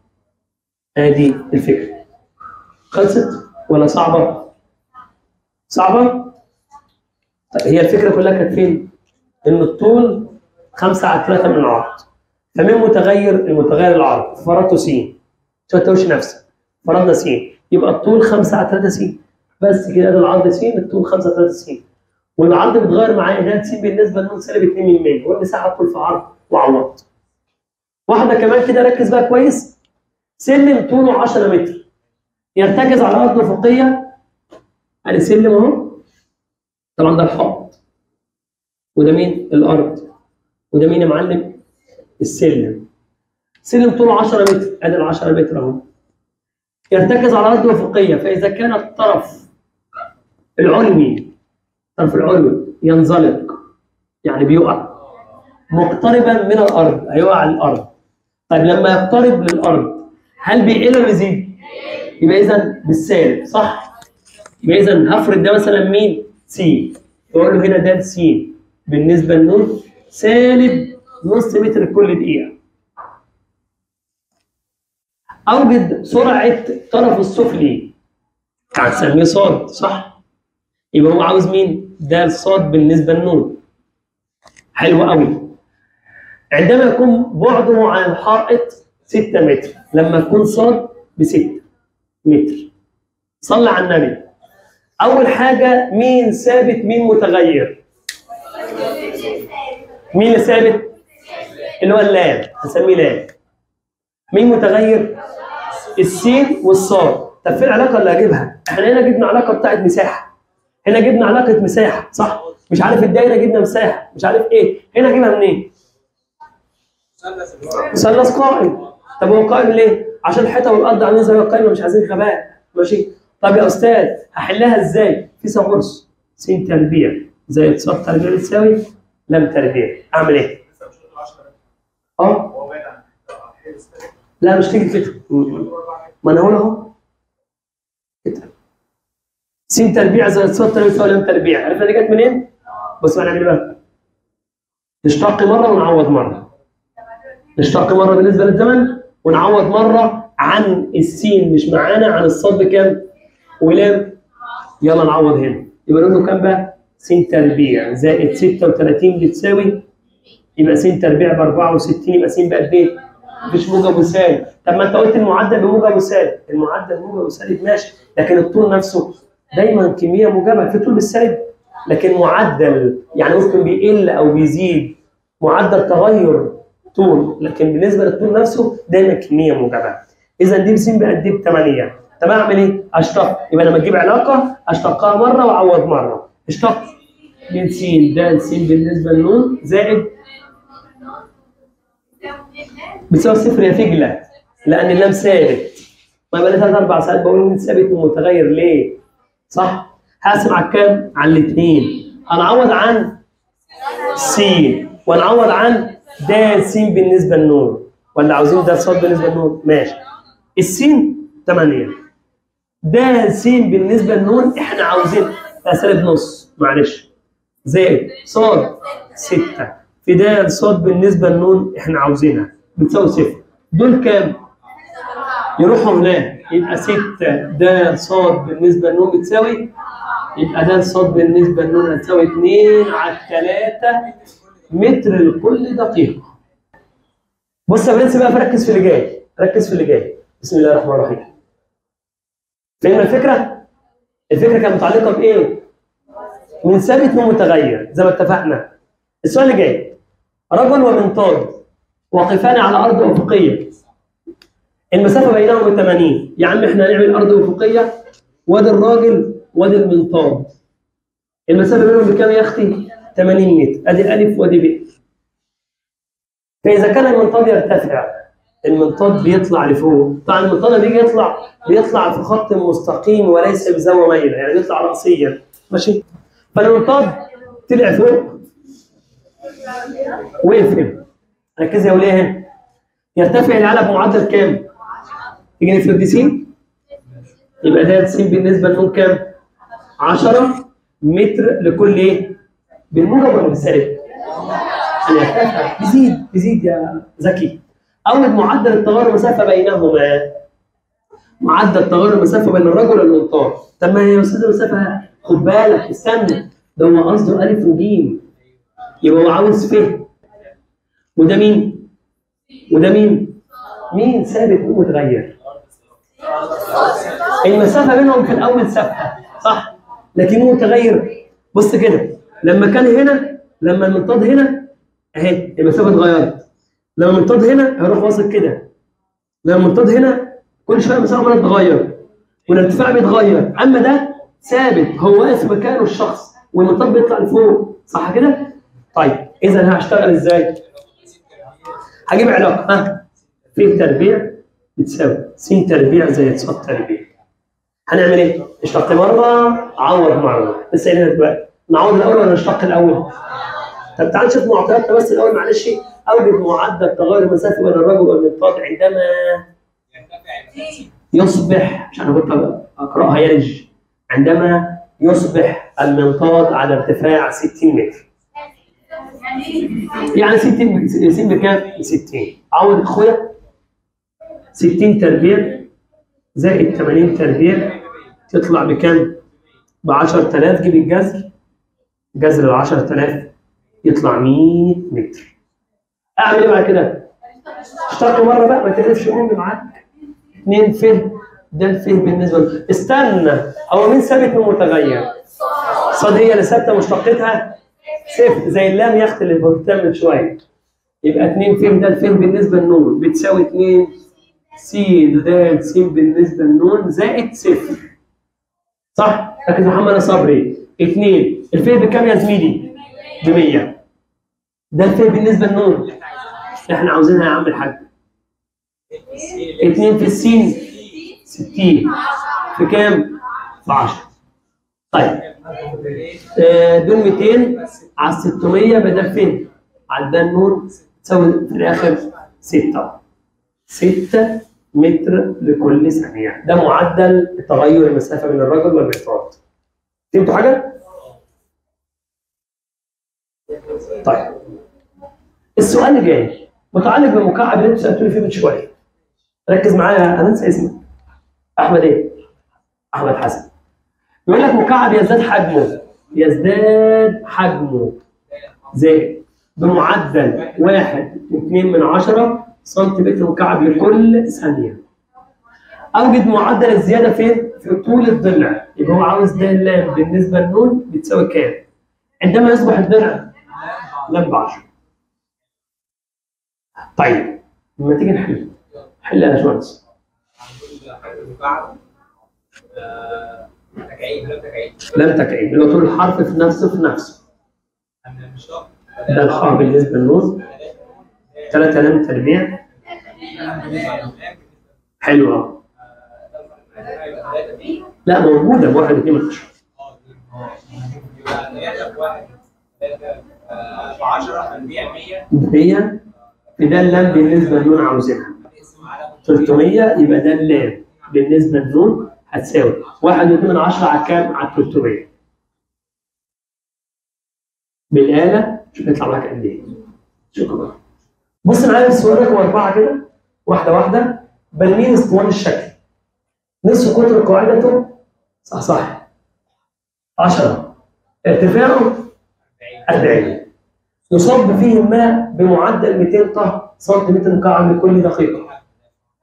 ادي الفكره. خلصت ولا صعبه؟ صعبه؟ طيب هي الفكره كلها كانت فين؟ ان الطول 5 على 3 من العرض. فمين متغير؟ المتغير العرض، فرضته س. عشان ما تتوهش نفسك. فرضنا س، يبقى الطول 5 على 3 س. بس كده، ده العرض س، الطول 5 على 3 س. والعرض بيتغير معايا، ده س بالنسبه لنون سالب 2 من 100، والمساحه الطول في عرض وعوض. واحده كمان كده، ركز بقى كويس. سلم طوله 10 متر يرتكز على ارض افقيه. ادي سلم اهو. طبعا ده الحائط. وده مين؟ الارض. وده مين يا معلم؟ السلم. سلم طوله 10 متر، ادي ال 10 متر اهو. يرتكز على ارض افقيه، فاذا كان الطرف العلوي ينزلق، يعني بيقع مقتربا من الارض، هيقع على الارض. طيب لما يقترب للارض هل بيقل ولا يزيد؟ يبقى اذا بالسالب، صح؟ يبقى اذا هفرض ده مثلا مين؟ س. يقول له هنا ده س بالنسبه لنون سالب نص متر كل دقيقه. اوجد سرعه الطرف السفلي، هنسميه ص، صح؟ يبقى هو عاوز مين؟ ده ص بالنسبه لنون. حلو قوي. عندما يكون بعده عن الحائط 6 متر، لما يكون ص ب 6 متر. صلى على النبي. اول حاجه مين ثابت مين متغير؟ مين اللي ثابت؟ اللي هو اللام، هنسميه لام. مين متغير؟ السين والصاد. طب فين العلاقه اللي هجيبها؟ احنا هنا جبنا علاقه بتاعت مساحه. هنا جبنا علاقه مساحه، صح؟ مش عارف الدايره جبنا مساحه، مش عارف ايه. هنا اجيبها منين؟ مثلث قائم. طب هو قائم ليه؟ عشان الحيطه والارض عاملين زي القائمه، مش عايزين غباء، ماشي؟ طب يا استاذ هحلها ازاي؟ فيثاغورس س تربيع زائد ص تربيع بتساوي لام تربيع. اعمل ايه؟ لا مش تيجي كده. ما انا هقول اهو كده. س تربيع زائد ص تربيع بتساوي لام تربيع. عرفنا دي جت منين؟ بص بقى نعمل ايه بقى؟ نشتق مره ونعوض مره. نشتق مره بالنسبه للزمن ونعوض مره عن السين مش معانا، عن الصاد بكام؟ ولام. يلا نعوض هنا. يبقى نقول له كام بقى؟ س تربيع زائد 36 بتساوي، يبقى س تربيع ب 64، يبقى س بقد ايه؟ مفيش موجب وسالب. طب ما انت قلت المعدل بموجب وسالب، المعدل موجب وسالب ماشي، لكن الطول نفسه دايما كميه موجبه، في طول بالسالب، لكن معدل يعني ممكن بيقل او بيزيد، معدل تغير طول، لكن بالنسبه للطول نفسه دايما كميه موجبه. اذا دي س بقد ايه؟ ب 8. طب اعمل ايه؟ اشتق. يبقى لما تجيب علاقه اشتقها مره واعوض مره. اشتق من س د س بالنسبه لنون زائد بتساوي صفر يا فجله، لان اللام ثابت. ما يبقى لي 3 4 ساعات بقول مين ثابت ومتغير ليه؟ صح؟ هقسم على الكام؟ على الاثنين. هنعوض عن س ونعوض عن د س بالنسبه لنون، ولا عاوزين د ص بالنسبه لنون؟ ماشي. السين 8 د س بالنسبه لنون احنا عاوزين سالب نص، معلش، زائد ص 6 في د ص بالنسبه لنون احنا عاوزينها بتساوي صفر. دول كام؟ يروحوا هناك، يبقى 6 د ص بالنسبه لنون بتساوي، يبقى د ص بالنسبه لنون هتساوي 2 على 3 متر لكل دقيقه. بص يا برنس بقى، ركز في اللي جاي، ركز في اللي جاي. بسم الله الرحمن الرحيم. فهمنا الفكره؟ الفكره كانت متعلقه بايه؟ من ثابت ومتغير زي ما اتفقنا. السؤال اللي جاي، رجل ومنطاد واقفان على ارض افقيه، المسافه بينهم 80. يا عم احنا هنعمل ارض افقيه، وادي الراجل وادي المنطاد، المسافه بينهم بكام يا اختي؟ 80 متر. ادي الف وادي ب. فاذا كان المنطاد يرتفع، المنطاد بيطلع لفوق. طبعا المنطاد بيجي بيطلع في خط مستقيم وليس بزاويه مايله، يعني بيطلع راسيا، ماشي؟ فالمنطاد طلع فوق وقف هنا. ركزي يا وليه هنا. يرتفع العلى بمعدل كام؟ تيجي نفرض دي س، يبقى ده س بالنسبه لنون كام؟ 10 متر لكل ايه؟ بالموجب ولا بالسالب؟ انا ارتفع بيزيد يا زكي. اول معدل التغير المسافه بينهما. معدل تغير المسافه بين الرجل والمنطاد. طب ما هي يا استاذ المسافه، خد بالك استنى، ده هو قصده الف وجيم، يبقى هو عاوز ف. وده مين؟ وده مين؟ مين ثابت ومتغير؟ المسافه بينهم في الاول ثابته صح؟ لكن متغير. بص كده، لما كان هنا، لما المنطاد هنا اهي المسافه اتغيرت. لما المنطاد هنا هيروح واصل كده. لما المنطاد هنا كل شويه المسافه عماله تتغير والارتفاع بيتغير، اما ده ثابت، هو واقف في مكانه الشخص والمنطاد بيطلع لفوق، صح كده؟ طيب اذا هشتغل ازاي؟ هجيب علاقه، ها؟ ف تربيع بتساوي س تربيع زائد ص تربيع. هنعمل ايه؟ اشتق مره عوض مره، لسه قايلينها دلوقتي. نعوض الاول ولا نشتق الاول؟ طب تعال نشوف معطياتنا بس الاول معلش. اوجد معدل تغير المسافه بين الرجل والمنطاد عندما يصبح، مش انا كنت اقراها يلج، عندما يصبح المنطاد على ارتفاع 60 متر. يعني 60 بكام؟ 60. عوض اخويا 60 تربيع زائد 80 تربيع تطلع بكام؟ ب 10000. جيب الجذر، جذر ال 10000 يطلع 100 متر. اعمل ايه بعد كده؟ اشتغل مره بقى، ما تقلبش امي معاك. 2 ف، ده الف بالنسبه له. استنى، هو مين ثابت من متغير؟ صاد هي اللي ثابته مشتقتها صفر، زي اللام يا اختي اللي قلتها من شويه. يبقى 2 ف ده الف بالنسبه لنون بتساوي 2 س د س بالنسبه لنون زائد صفر. صح؟ لكن محمد صبري 2 الف بكام يا زميلي؟ ب 100. ده الف بالنسبه لنون. احنا عاوزينها يا عم الحاج 2 في السين 60 في كام؟ في 10. طيب دول 200 على 600 بدل فين؟ على ده النون تساوي في الاخر 6 متر لكل ثانيه. ده معدل تغير المسافه بين الرجل والمنطاد. فهمتوا حاجه؟ طيب السؤال اللي جاي متعلق بالمكعب اللي انتوا سالتوني فيه من شويه. ركز معايا، انا انسى اسمك. احمد ايه؟ احمد حسن. بيقول لك مكعب يزداد حجمه زائد بمعدل 1.2 سنتيمتر مكعب لكل ثانيه. اوجد معدل الزياده فين؟ في طول الضلع. يبقى هو عاوز ده اللام بالنسبه للنون بتساوي كام؟ عندما يصبح الضلع لام ب 10. طيب لما تيجي نحل، حل يا باشمهندس. لم تكعيب اللي هو طول الحرف في نفسه. ده الحرف بالنسبه للنون 3 لام تربيع. حلوه. لا موجوده ب 1.2 100 في ده اللام بالنسبه للنون عاوزينها 300. يبقى ده اللام بالنسبه للنون هتساوي 1.2 على كام؟ على 300. بالآلة شوف يطلع معاك قد ايه. شكرا. بص معايا في السؤال رقم 4 كده واحده واحده. برميل اسطواني الشكل نصف قطر قاعدته صح 10 ارتفاعه 40 يصب فيه الماء بمعدل 200 طه سنتيمتر مكعب لكل دقيقه.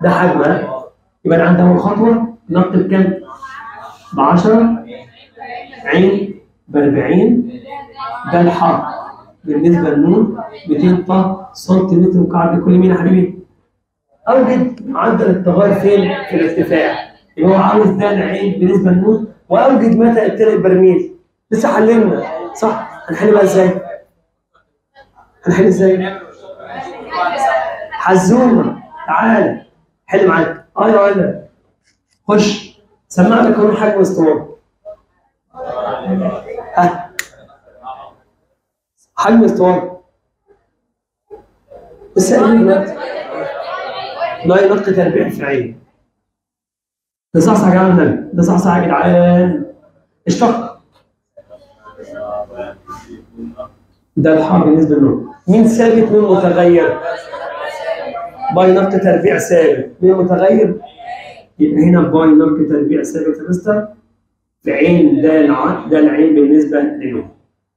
ده حجمها. يبقى عندنا اول خطوه نقط بكام؟ ب 10 عين ب 40. ده الحرف بالنسبه للنون 200 طه سنتيمتر مكعب لكل مين يا حبيبي؟ اوجد معدل التغير فين؟ في الارتفاع. يبقى هو عاوز ده العين بالنسبه للنون، واوجد متى يبتدئ البرميل. لسه حللنا صح؟ هنحل بقى ازاي؟ هنحل ازاي؟ حزومه تعالى حل معاك. يا ولد خش سمعنا قانون حجم اسطواني. ها حجم اسطواني لسه قايلين دلوقتي لا ينق تربيع في عين. ده صح يا جدعان، ده صح يا جدعان. اشتق ده الحاء بالنسبه للنون. مين ثابت مين متغير؟ باي نقطة تربيع ثابت. مين متغير؟ يبقى هنا باي نقطة تربيع ثابت يا مستر في عين ده ده العين بالنسبة لنون.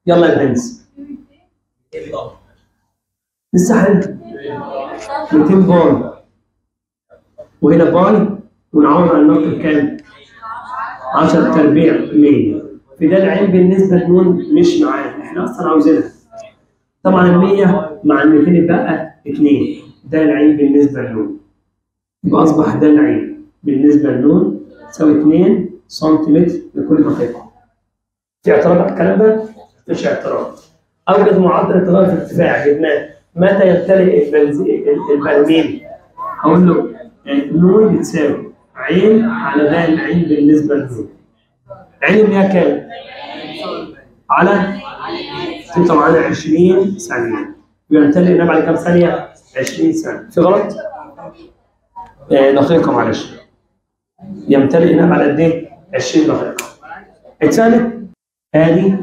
يلا يا برنس. لسه حل 200 باي وهنا باي ونعوض على النقطة بكام؟ 10 تربيع 100. في ده العين بالنسبة لنون مش معانا، احنا أصلا عاوزينها. طبعا ال 100 مع ال 200 يبقى 2. ده العين بالنسبة لنون. يبقى أصبح ده العين بالنسبة لنون تساوي 2 سنتيمتر لكل دقيقة. في اعتراض على الكلام ده؟ مفيش اعتراض. أوجد معدل التغير في الارتفاع جبناه. متى يمتلئ البرميل؟ هقول له نون بتساوي عين على ده العين بالنسبة لنون. عين اللي هي كام؟ على انتوا معانا 20 ثانية. يمتلئ ده بعد كام ثانية؟ 20 ثانية. في غلط؟ دقيقة معلش. يمتلئ هنا على قد ايه؟ 20 دقيقة. الثالث ادي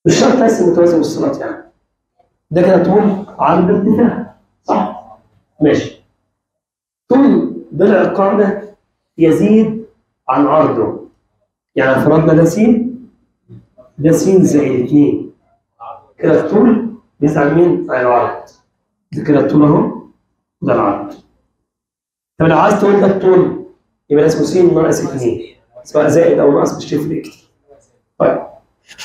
مش شرط تقسم متوازي والصلات يعني. ده كده طول عرض ارتفاع صح؟ ماشي. طول ضلع القاعدة يزيد عن عرضه. يعني فرضنا ده س، ده س زائد 2. كده الطول بيزيد عن مين؟ عن العرض. ده كده الطول اهو وده العرض. طب لو عايز تقول ده الطول يبقى اسمه س ناقص 2 سواء زائد او ناقص مش تفرق كتير. طيب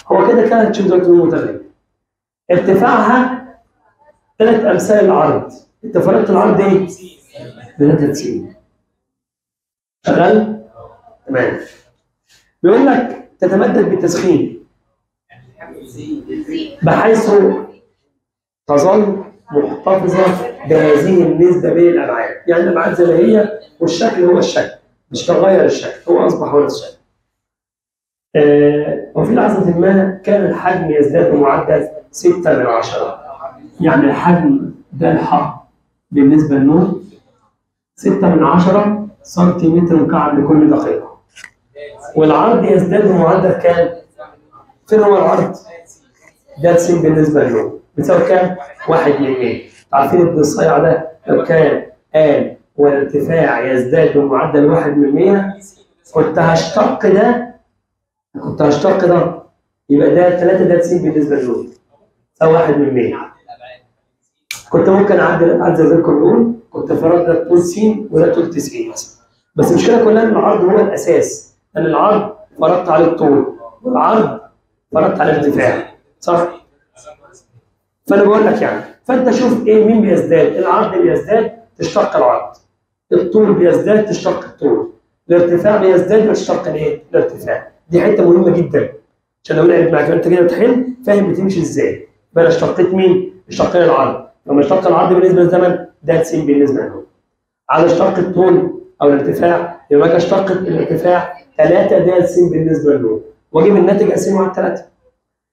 هو كده كانت تشوف دلوقتي متغير. ارتفاعها 3 امثال العرض. انت فرضت العرض ايه؟ 3 س. شغال؟ تمام. بيقول لك تتمدد بالتسخين بحيث تظل محتفظة بهذه النسبة بين الأبعاد. يعني الأبعاد زي ما هي والشكل هو الشكل، مش تغير الشكل، هو أصبح هو الشكل. وفي لحظة ما كان الحجم يزداد بمعدل 6/10. يعني الحجم ده الحق بالنسبة للنون 6/10 سنتيمتر مكعب لكل دقيقة. والعرض يزداد بمعدل كام؟ فين هو العرض؟ ده س بالنسبة للنون بتساوي كام؟ 1/100. عارفين ابن الصيع ده لو كان قال والارتفاع يزداد بمعدل 1/100 كنت هشتق ده يبقى ده 3 ده س بالنسبة للنون تساوي 1/100. كنت ممكن أعدل زي ما بنقول كنت فرضت ده طول س وده طول 90 مثلا. بس المشكلة كلها إن العرض هو الأساس، لأن العرض فرضت عليه الطول والعرض فرضت على الارتفاع صح؟ فأنا بقول لك يعني فأنت شوف إيه مين بيزداد. العرض بيزداد تشتق العرض، الطول بيزداد تشتق الطول، الارتفاع بيزداد تشتق الإيه؟ الارتفاع. دي حتة مهمة جدا عشان لو لعبت معاك أنت كده بتحل فاهم بتمشي إزاي. فأنا اشتقيت مين؟ اشتقينا العرض. لما اشتق العرض بالنسبة للزمن ده س بالنسبة له. على اشتق الطول أو الارتفاع يبقى أجي اشتق الارتفاع 3 د س بالنسبة له واجيب الناتج اقسمه على 3.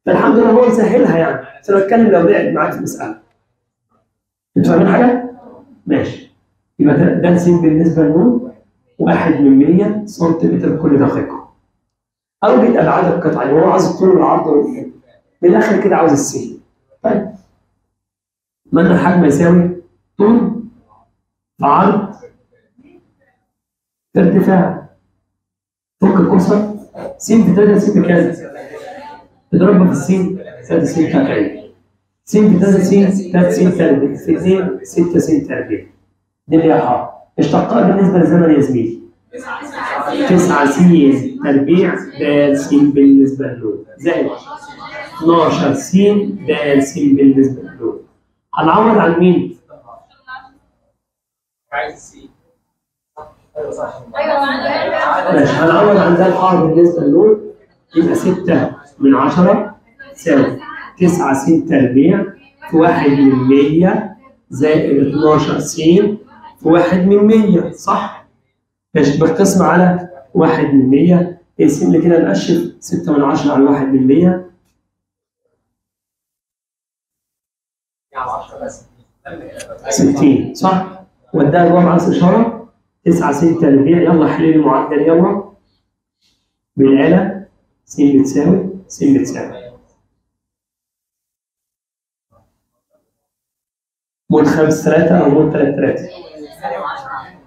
فالحمد لله هو مسهلها يعني. بس انا بتكلم لو لعب معاك في المساله. انتوا فاهمين حاجه؟ ماشي. يبقى ده س بالنسبه لنون 1/100 سنتيمتر كل دقيقه. اوجد ابعاد القطعه اللي هو عاوز الطول والعرض والحجم. من الاخر كده عاوز السين. طيب مدى الحجم يساوي طول في عرض في ارتفاع. فك القصه س في 3 س بكام؟ تضربها في السين 3 س تربيع. س في 3 س 3 س تربيع في 2 6 س تربيع. دي اللي هي ح. اشتقاء بالنسبه للزمن يا زميلي 9 س تربيع د س بالنسبه له زائد 12 س د س بالنسبه له. هنعوض عن مين؟ ماشي. هنعوض عن ده الحار بالنسبه للنون يبقى 6/10 تساوي 9 س تربيع في 1/100 زائد 12 س في 1/100 صح؟ ماشي. بالقسم على 1/100 اقسم لي كده نقشف 6/10 على 1/100 60 صح؟ واديها جوه معاص اشاره 9 س تربيع. يلا حل لي المعدل يلا بالآلة س بتساوي مود 5 3 او مود 3 3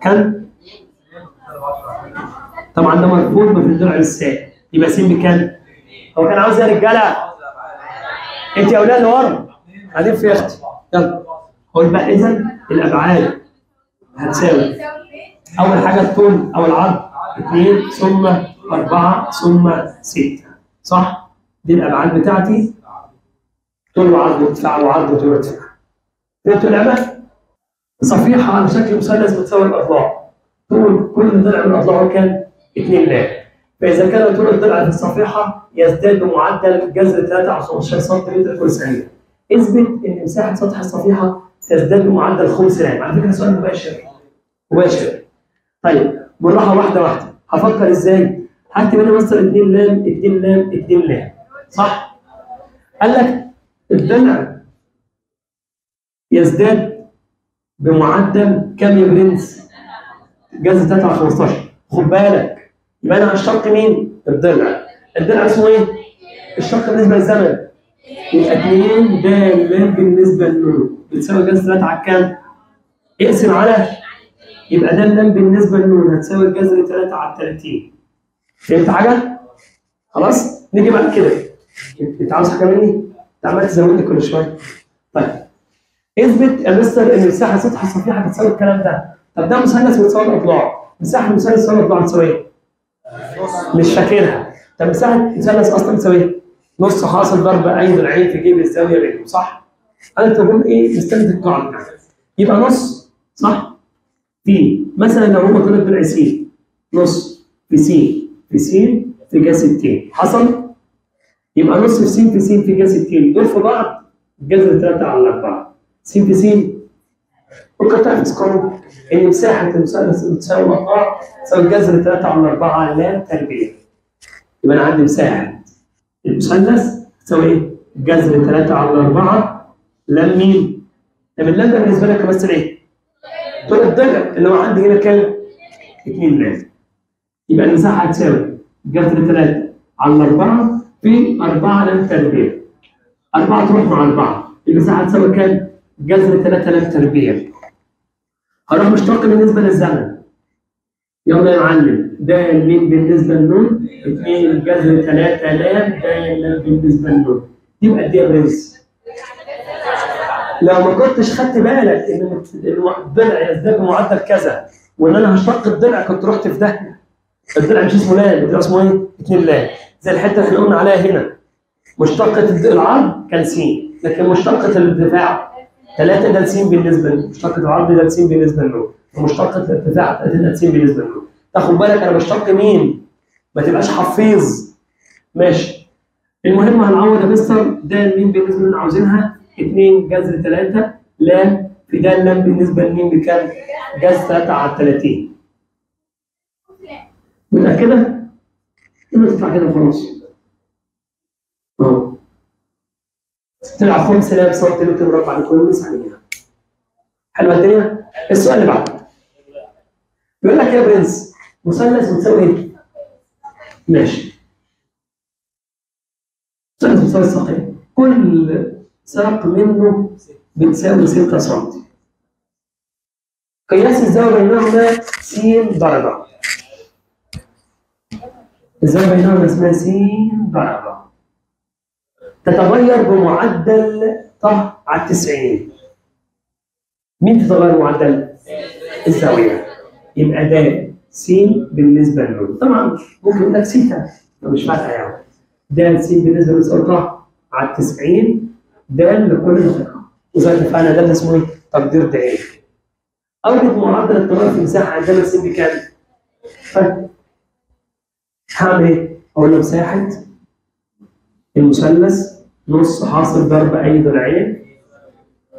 كم؟ طبعا ده مربوط في الضلع السالب، يبقى س بكام؟ هو كان عاوز ايه يا رجاله؟ انت يا اولاد اللي ورا قاعدين في اختي، يلا قول بقى اذا الابعاد هتساوي اول حاجه الطول او العرض 2 ثم 4 ثم 6 صح؟ دي الابعاد بتاعتي، طول وعرض وارتفاع وعرض وطول وارتفاع. فهمتوا اللعبه؟ صفيحه على شكل مثلث بتساوي الاضلاع، طول كل ضلع من الاضلاع كان 2 لام، فاذا كان طول الضلع في الصفيحه يزداد بمعدل جذر 3 على 15 سم كل ثانيه. اثبت ان مساحه سطح الصفيحه تزداد بمعدل خمس لام، على فكره سؤال مباشر. طيب بالراحه واحده واحده، هفكر ازاي؟ هكتب هنا مثلا 2 لام 2 لام 2 لام صح؟ قال لك الضلع يزداد بمعدل كام يا برنس؟ جذر 3 على 15. خد بالك يبقى انا هشتق مين؟ الضلع اسمه ايه؟ الشق بالنسبه للزمن يبقى 2 د ل بالنسبه للنون بتساوي جذر 3 على كام؟ اقسم على يبقى ده اللام بالنسبه للنون هتساوي جذر 3 على 30. فهمت حاجه؟ خلاص؟ نيجي بعد كده. انت عاوز حاجه مني؟ انت عمال تزودني كل شويه. طيب اثبت يا مستر ان مساحه سطح الصفيحه بتساوي الكلام ده. طب ده مثلث بتساوي الاضلاع، مساحه المثلث بتساوي الاضلاع بتساوي ايه؟ مش فاكرها. طب مساحه المثلث اصلا بتساوي ايه؟ نص حاصل ضرب اي ضلعين في جيب الزاويه بينهم صح؟ انا تقول ايه؟ مستند القاعده يبقى نص صح؟ في مثلا لو هو طلب ضلع س نص في س في س في جا 60 حصل؟ يبقى نص في س في س في جا 60 دول في بعض جذر 3 على 4 س في س ممكن تعرف قانون ان مساحه المثلث بتساوي الاضلاع تساوي جذر 3 على 4 لام تربيع. يبقى انا عندي مساحه المثلث تساوي ايه؟ جذر 3 على 4 لام مين؟ طب اللام ده بالنسبه لك بس ايه؟ طول الضلع اللي هو عندي هنا كام؟ 2 لام. يبقى المساحه هتساوي جذر 3 على 4 في 4 لام تربيع. 4 تروح مع 4 المساحه هتساوي كام؟ جذر 3 لام تربيع. هروح مشتق بالنسبه للزمن. يلا يا معلم ده مين بالنسبه للنون؟ 2 جذر 3 لام ده لام بالنسبه للنون. دي قد ايه يا برنس؟ لو ما كنتش خدت بالك ان الضلع يزداد بمعدل كذا وان انا هشتق الضلع كنت رحت في ده. الضلع مش اسمه لام، الضلع اسمه ايه؟ 2 لام. زي الحته اللي احنا قلنا عليها هنا. مشتقه العرض كان س، لكن مشتقه الارتفاع 3 ده س بالنسبه للنون، مشتقه العرض ده س بالنسبه للنون، ومشتقه الارتفاع 3 ده س بالنسبه للنون. تاخد بالك انا بشتق مين؟ ما تبقاش حفيظ. ماشي. المهم هنعوض يا مستر ده مين بالنسبه للي عاوزينها؟ 2 جذر 3 لام في ده اللام بالنسبه لمين بكام؟ جذر 3 على 30. متأكدة؟ لما تطلع كده خلاص. اهو. تلعب 5 لام سنتيمتر مربع لكل مساحة منها. حلوة الدنيا؟ السؤال اللي بعده. بيقول لك يا برنس مثلث بتساوي ايه؟ ماشي. مثلث بتساوي ساقين. كل ساق منه بتساوي 6 سم. قياس الزاوية بينهما س درجة. الزاوية بينهما اسمها س درجة. تتغير بمعدل ط على 90. مين تتغير بمعدل؟ الزاوية. يبقى ده س بالنسبة للنون. طبعا ممكن يقول لك سيتا مش فارقة يعني. ده س بالنسبة للزاوية ط على 90 ده لكل منطقة. وزي ما اتفقنا ده اسمه ايه؟ تقدير دائري. أوجد معدل التغير في المساحة عندنا س بكام؟ طيب هعمل ايه؟ أقول له مساحة المثلث نص حاصل ضرب أي ضلعين.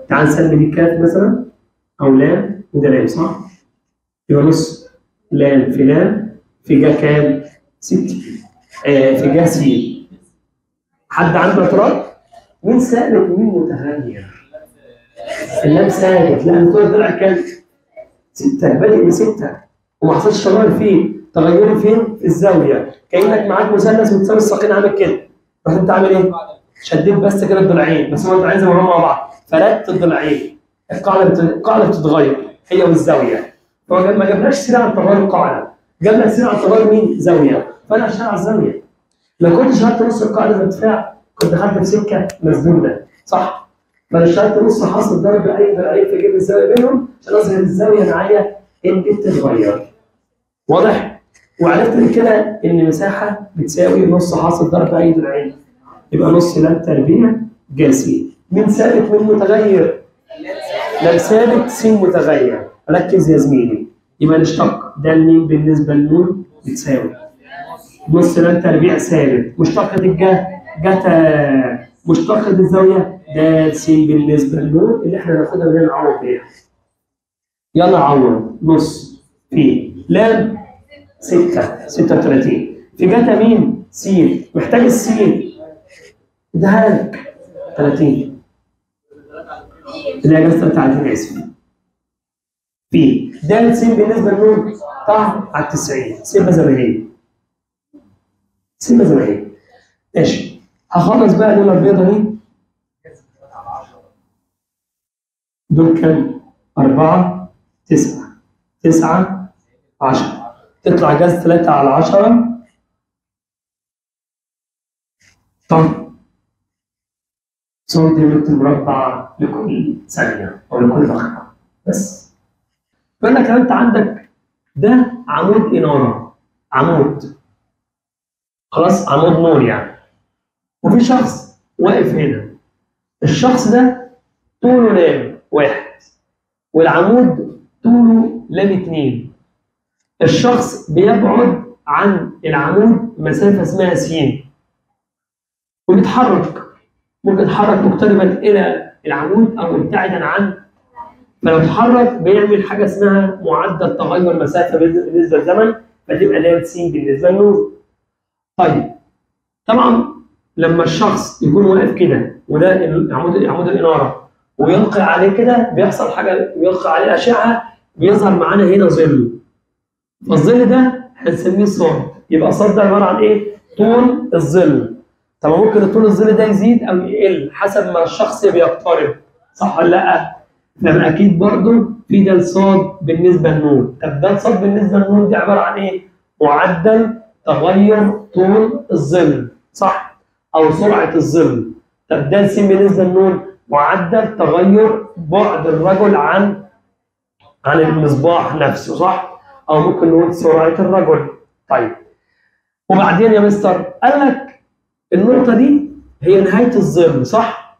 تعال نسمي دي كاف مثلا أو لام وده لام صح؟ يبقى نص لام في لام في جا كام؟ 60 في جا س. حد عنده اعتراض؟ مين ثابت ومين متغير؟ اللام ثابت لأن طول الضلع كام؟ 6 بادئ ب6 وما حصلش تغير فيه. تغيره فين؟ في الزاوية. كأنك معاك مثلث متساوي الساقين عامل كده. رحت انت عامل ايه؟ شديت بس كده الضلعين بس هو الضلعين زي ما هم مع بعض فردت الضلعين. القاعده بتتغير هي والزاويه. هو ما جابناش سيره عن تغير القاعده، جابنا سيره عن تغير مين؟ زاويه. فانا هشتغل على الزاويه. لو كنت شغلت نص القاعده الارتفاع كنت دخلت في سكه مسدوده، صح؟ فانا اشتغلت نص حاصل ضرب اي فرقين فجيب الزاويه بينهم عشان اظهر الزاويه معايا ان بتتغير. واضح؟ وعرفت من كده ان المساحه بتساوي نص حاصل ضرب اي ضلعين. يبقى نص لام تربيع جاسي. مين ثابت مين متغير؟ لام ثابت س متغير. ركز يا زميلي. يبقى نشتق ده المين بالنسبه للنون بتساوي نص لام تربيع ثابت. مشتقة الجا جتا. مشتقة الزاويه ده س بالنسبه للنون اللي احنا هناخدها من هنا نعوض بيها. يلا عوض. نص في لام 36 في جتا مين؟ س. محتاج السين اديها لك 30 اللي هي جذر 30 اسف. في د س بالنسبه للنون طبعا على 90 سيبها زي ما هي. سيبها زي ما هي. ماشي. هخلص بقى اللون البيضه دي. دول كام؟ 4 9 9 10 تطلع جذر 3 على 10 طن سنتيمتر مربع لكل ثانية أو لكل لحظة. بس بيقول لك لو أنت عندك ده عمود إنارة، عمود خلاص، عمود نور يعني، وفي شخص واقف هنا. الشخص ده طوله لام 1 والعمود طوله لام 2. الشخص بيبعد عن العمود مسافة اسمها س وبيتحرك. ممكن يتحرك مقتربا الى العمود او مبتعدا عنه. فلو اتحرك بيعمل حاجه اسمها معدل تغير مسافه بالنسبه للزمن، فتبقى ده س بالنسبه للنور. طيب طبعا لما الشخص يكون واقف كده وده عمود الاناره ويلقي عليه كده بيحصل حاجه، بيلقي عليه اشعه بيظهر معانا هنا ظل. فالظل ده هنسميه صاد. يبقى صاد ده عباره عن ايه؟ طول الظل. طب ممكن طول الظل ده يزيد او يقل حسب ما الشخص بيقترب، صح ولا لا؟ لما اكيد برضه في ده صاد بالنسبه للنور. طب ده صاد بالنسبه للنور دي عباره عن ايه؟ معدل تغير طول الظل، صح؟ او سرعه الظل. طب ده س بالنسبه للنور معدل تغير بعد الرجل عن المصباح نفسه، صح؟ او ممكن نقول سرعه الرجل. طيب وبعدين يا مستر قال لك النقطة دي هي نهاية الظل، صح؟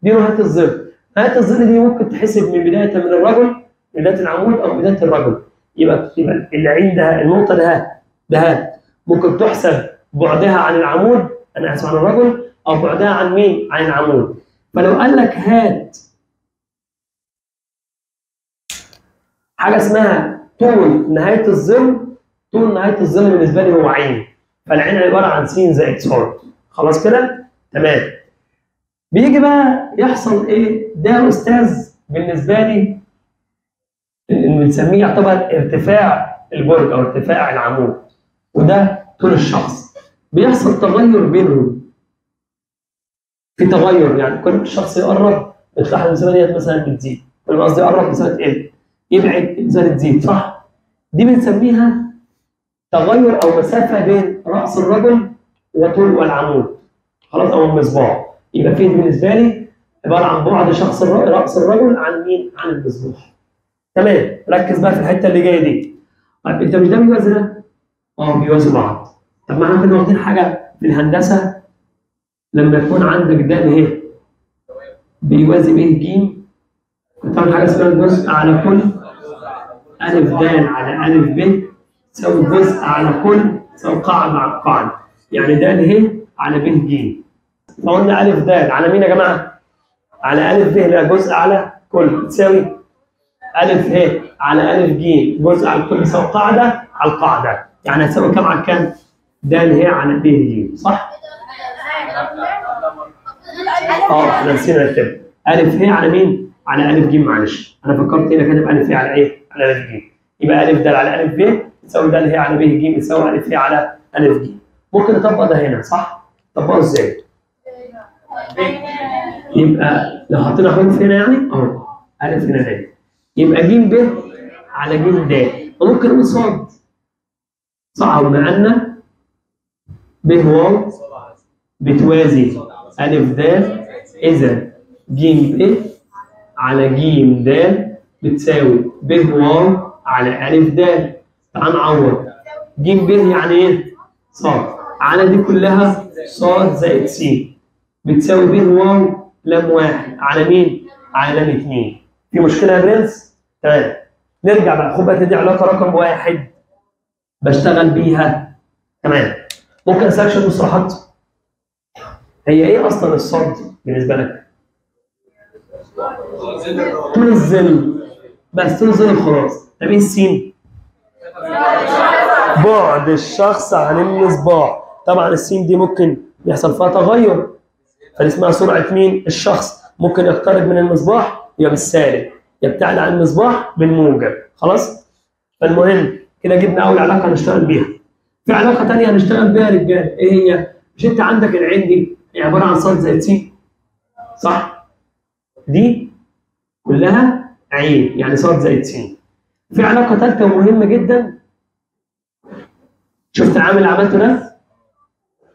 دي نهاية الظل. نهاية الظل دي ممكن تحسب من بداية من الرجل، بداية العمود أو بداية الرجل. يبقى العين ده النقطة ده ممكن تحسب بعدها عن العمود، أنا آسف عن الرجل، أو بعدها عن مين؟ عن العمود. فلو قال لك هات حاجة اسمها طول نهاية الظل، طول نهاية الظل بالنسبة لي هو عين. فالعين عبارة عن س زائد ص. خلاص كده؟ تمام. بيجي بقى يحصل ايه؟ ده استاذ بالنسبه لي اللي بنسميه يعتبر ارتفاع البرج او ارتفاع العمود، وده طول الشخص. بيحصل تغير بينهم. في تغير يعني كل الشخص يقرب بتلاقي المسافه ديت مثلا بتزيد، كل قصدي يقرب المسافه تقل، يبعد المسافه تزيد، صح؟ دي بنسميها تغير او مسافه بين راس الرجل وطول والعمود. خلاص او المصباح. يبقى فين بالنسبه لي عباره عن بعد شخص راس الرجل عن مين؟ عن المصباح. تمام. ركز بقى في الحته اللي جايه دي. طيب انت مش ده بيوازي ده؟ بيوازي بعض. طب ما احنا كنا واخدين حاجه في الهندسه لما يكون عندك ده ايه؟ بيوازي ب ج. بتعمل حاجه اسمها الجزء على كل ا د على ا ب تساوي جزء على كل تساوي قاعده على قاعده. يعني د ه على ب ج. فقلنا أ د على مين يا جماعة؟ على أ ب اللي جزء على كل تساوي أ ه على أ ج جزء على كل تساوي قاعدة على القاعدة. يعني هتساوي كام على كام؟ د ه على ب ج، صح؟ احنا نسينا نكتب أ ه على مين؟ على أ ج. معلش أنا فكرت هنا كاتب أ ه على إيه؟ على أ ج. يبقى أ د على أ ب تساوي د ه على ب ج تساوي أ ه على أ ج. ممكن نطبق ده هنا، صح؟ طبقه إزاي؟ يبقى لو حطينا حروف هنا يعني اهو ألف هنا د. يبقى ج ب على ج د. وممكن نقول صاد صعب معنا ب واو بتوازي ألف د. إذا ج ب على ج د بتساوي ب واو على ألف د. تعال نعوض. ج ب يعني إيه؟ صاد. على دي كلها صاد زائد س بتساوي ب واو لام واحد على مين؟ على لام 2. في مشكلة يا برنس؟ تمام. نرجع بقى. خد بالك دي علاقة رقم واحد بشتغل بيها. تمام. ممكن أسألك شوية مصطلحات. هي إيه أصلا الصاد بالنسبة لك؟ طول الظل. بس طول الظل خلاص. طب إيه السين؟ بعد الشخص عن المصباح. طبعا السين دي ممكن يحصل فيها تغير، فاسمها سرعة مين؟ الشخص. ممكن يقترب من المصباح يبقى بالسالب، يبتعد عن المصباح بالموجب. خلاص؟ فالمهم كده جبنا أول علاقة هنشتغل بيها. في علاقة تانية هنشتغل بيها يا رجالة، إيه هي؟ مش أنت عندك العين دي هي عبارة عن صاد زائد س؟ صح؟ دي كلها عين يعني صاد زائد س. في علاقة ثالثة مهمة جدا. شفت العامل اللي عملته ده؟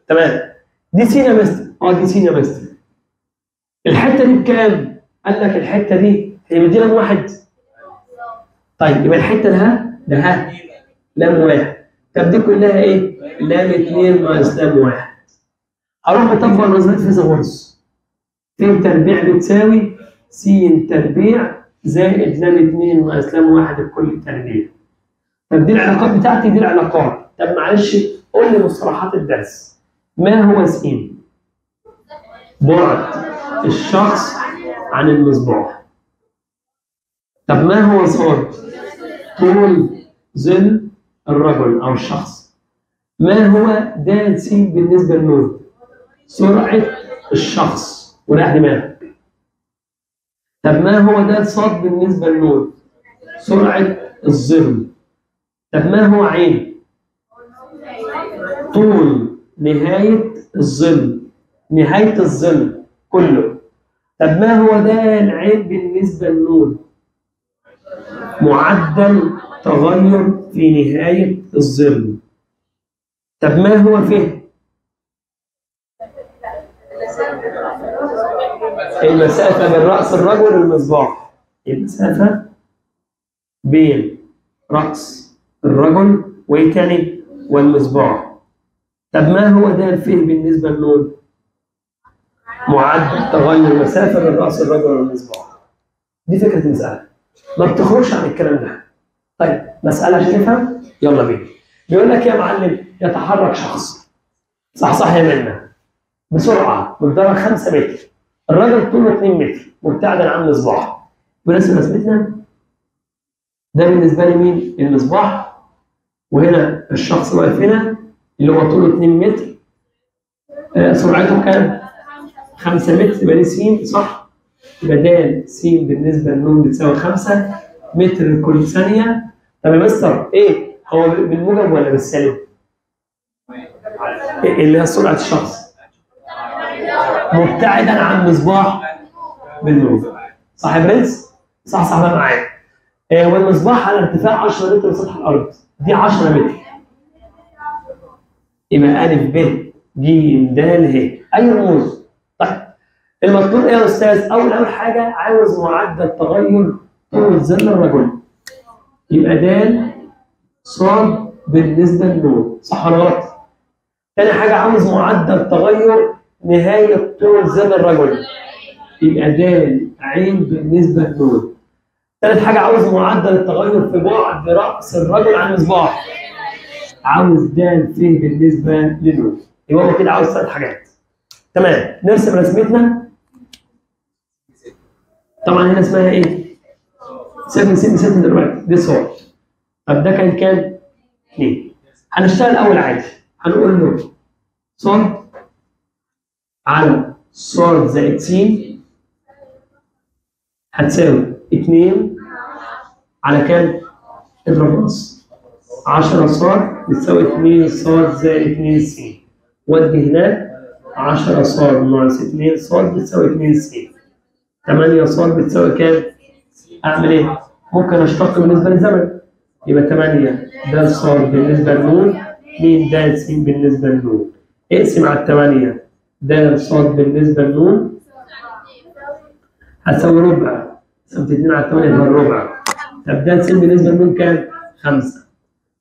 تمام. دي س يا مستر. دي س يا مستر. الحتة دي بكام؟ قال لك الحتة دي هي مدينا لام واحد. طيب يبقى الحتة ده ها لام واحد. طب دي كلها ايه؟ لام 2 ناقص لام واحد. هروح مطبق نظرية فيثاغورس. س تربيع بتساوي س تربيع زائد لام 2 ناقص لام واحد الكل تربيع. طب دي العلاقات بتاعتي، دي العلاقات. طب معلش قول لي مصطلحات الدرس. ما هو س؟ بعد الشخص عن المصباح. طب ما هو صاد؟ طول ظل الرجل أو الشخص. ما هو د س بالنسبة للنون؟ سرعة الشخص. وريح دماغك. طب ما هو د صاد بالنسبة للنون؟ سرعة الظل. طب ما هو عين؟ طول نهاية الظل، نهاية الظل كله. طب ما هو ده العين بالنسبة للنون؟ معدل تغير في نهاية الظل. طب ما هو فيه؟ المسافة بين رأس الرجل والمصباح. المسافة بين رأس الرجل وإيه تاني؟ والمصباح. طب ما هو ده الفيه بالنسبة للنون؟ معدل تغير المسافة بين رأس الرجل والمصباح. دي فكرة المسألة. ما بتخرجش عن الكلام ده. طيب مسألة عشان تفهم؟ يلا بينا. بيقول لك يا معلم يتحرك شخص صح يا منا بسرعة مقدارها 5 متر. الراجل طوله 2 متر مبتعدا عن المصباح. ونرسم رسمتنا. ده بالنسبة لي مين؟ المصباح. وهنا الشخص واقف هنا اللي هو طوله 2 متر. سرعته كام؟ 5 متر. يبقى دي س صح؟ يبقى د س بالنسبة للنون بتساوي 5 متر كل ثانية. طب يا مستر ايه؟ هو بالموجب ولا بالسالب؟ اللي هي سرعة الشخص. مبتعدا عن المصباح بالموجب. صح يا برنس؟ صح بقى معايا. والمصباح على ارتفاع 10 متر من سطح الأرض. دي 10 متر. يبقى أ ب ج د ه. أي رموز؟ طيب المطلوب ايه يا استاذ؟ اول حاجه عاوز معدل تغير طول ظل الرجل. يبقى د ص بالنسبه للنون. صح ولا غلط؟ تاني حاجه عاوز معدل تغير نهايه طول ظل الرجل. يبقى د عين بالنسبه للنون. تالت حاجه عاوز معدل التغير في بعد راس الرجل عن المصباح. عاوز د ف بالنسبه للنون. يبقى هو كده عاوز 3 حاجات. تمام. نرسم رسمتنا. طبعا هنا اسمها ايه؟ سيبني ست دلوقتي. دي صاد. طب ده كان كام؟ 2. هنشتغل اول عادي. هنقول له صاد على صاد زائد س هتساوي 2 على كام؟ اضرب راس. 10 صاد بتساوي 2 صاد زائد 2 س. ودي هناك 10 صاد ناقص 2 صاد بتساوي 2 س. 8 صاد بتساوي كام؟ س. اعمل ايه؟ ممكن اشتق بالنسبه للزمن، يبقى 8 د ص بالنسبه لنون، م د س بالنسبه لنون. اقسم على 8 د ص بالنسبه لنون هتساوي ربع، قسمت 2 على 8 يبقى الربع. طب د س بالنسبه لنون كام؟ 5.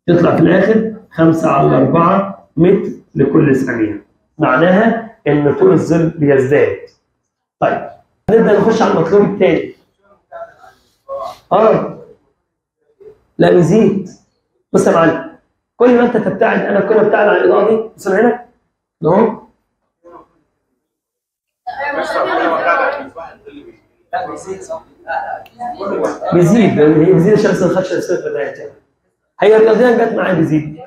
يطلع في الاخر 5 على 4 متر لكل ثانيه. معناها ان طول الظل بيزداد. طيب نبدا نخش على المطلوب الثاني. لا بيزيد. بص يا معلم، كل ما انت تبتعد انا كل ما ابتعد عن الاضاءه دي، بص هنا اهو بيزيد. هي بيزيد عشان بس ما نخش الصفر بتاعتها. هي رياضيا جت معايا بيزيد.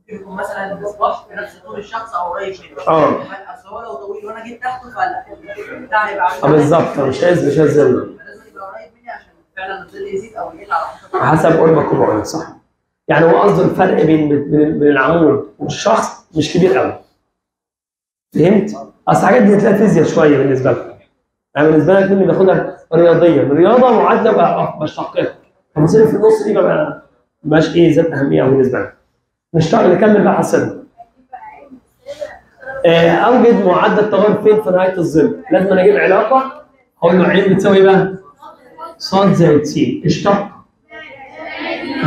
يكون مثلا المصباح بنفس طول الشخص او قريب منه. اصل هو لو طويل وانا جيت تحته فبتاع هيبقى عامل بالظبط. مش عايز لازم يبقى قريب مني عشان فعلا الظل يزيد او يقل على حسب قربك وبعدك. صح. يعني هو قصده الفرق بين العمود والشخص مش كبير قوي. فهمت؟ اصل الحاجات دي هتلاقي فيزياء شويه بالنسبه لكم. يعني بالنسبه لك مني باخدها رياضيا، الرياضه معادله بشتقها. المصير في النص دي ما بقاش ايه ذات اهميه بالنسبه لك. نشتغل نكمل بقى حسنا. اوجد معدل التغير فين في نهايه الظل؟ لازم انا اجيب علاقه اقول له عين بتساوي ايه بقى؟ ص زائد س. اشتق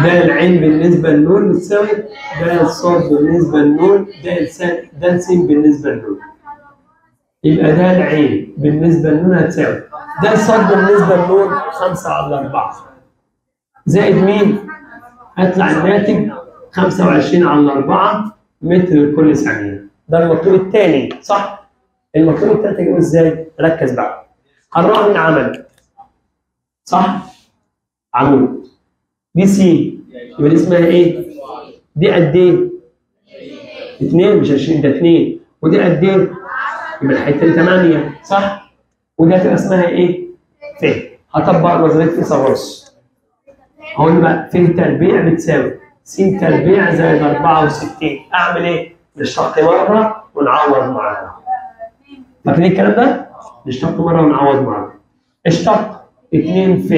د العين بالنسبه لنون بتساوي د ص بالنسبه لنون د س بالنسبه لنون. يبقى د العين بالنسبه لنون هتساوي د ص بالنسبه لنون 5 على 4 زائد مين؟ هيطلع الناتج 25 على 4 متر لكل ثانيه. ده المطلوب الثاني. صح؟ المطلوب الثالث هجيبه ازاي؟ ركز بقى. هنراهن عمل. صح؟ عمود. دي س يبقى دي اسمها ايه؟ دي قد ايه؟ 2 مش 20 ده 2. ودي قد ايه؟ يبقى الحته دي 8. صح؟ ودي هتبقى اسمها ايه؟ ف. هطبق نظريه فيثاغورس. هقول له بقى ف تربيع بتساوي س تربيع زائد 64. اعمل ايه؟ نشتق مره ونعوض معاها. فاكرين الكلام ده؟ نشتق مره ونعوض معاها. اشتق 2 ف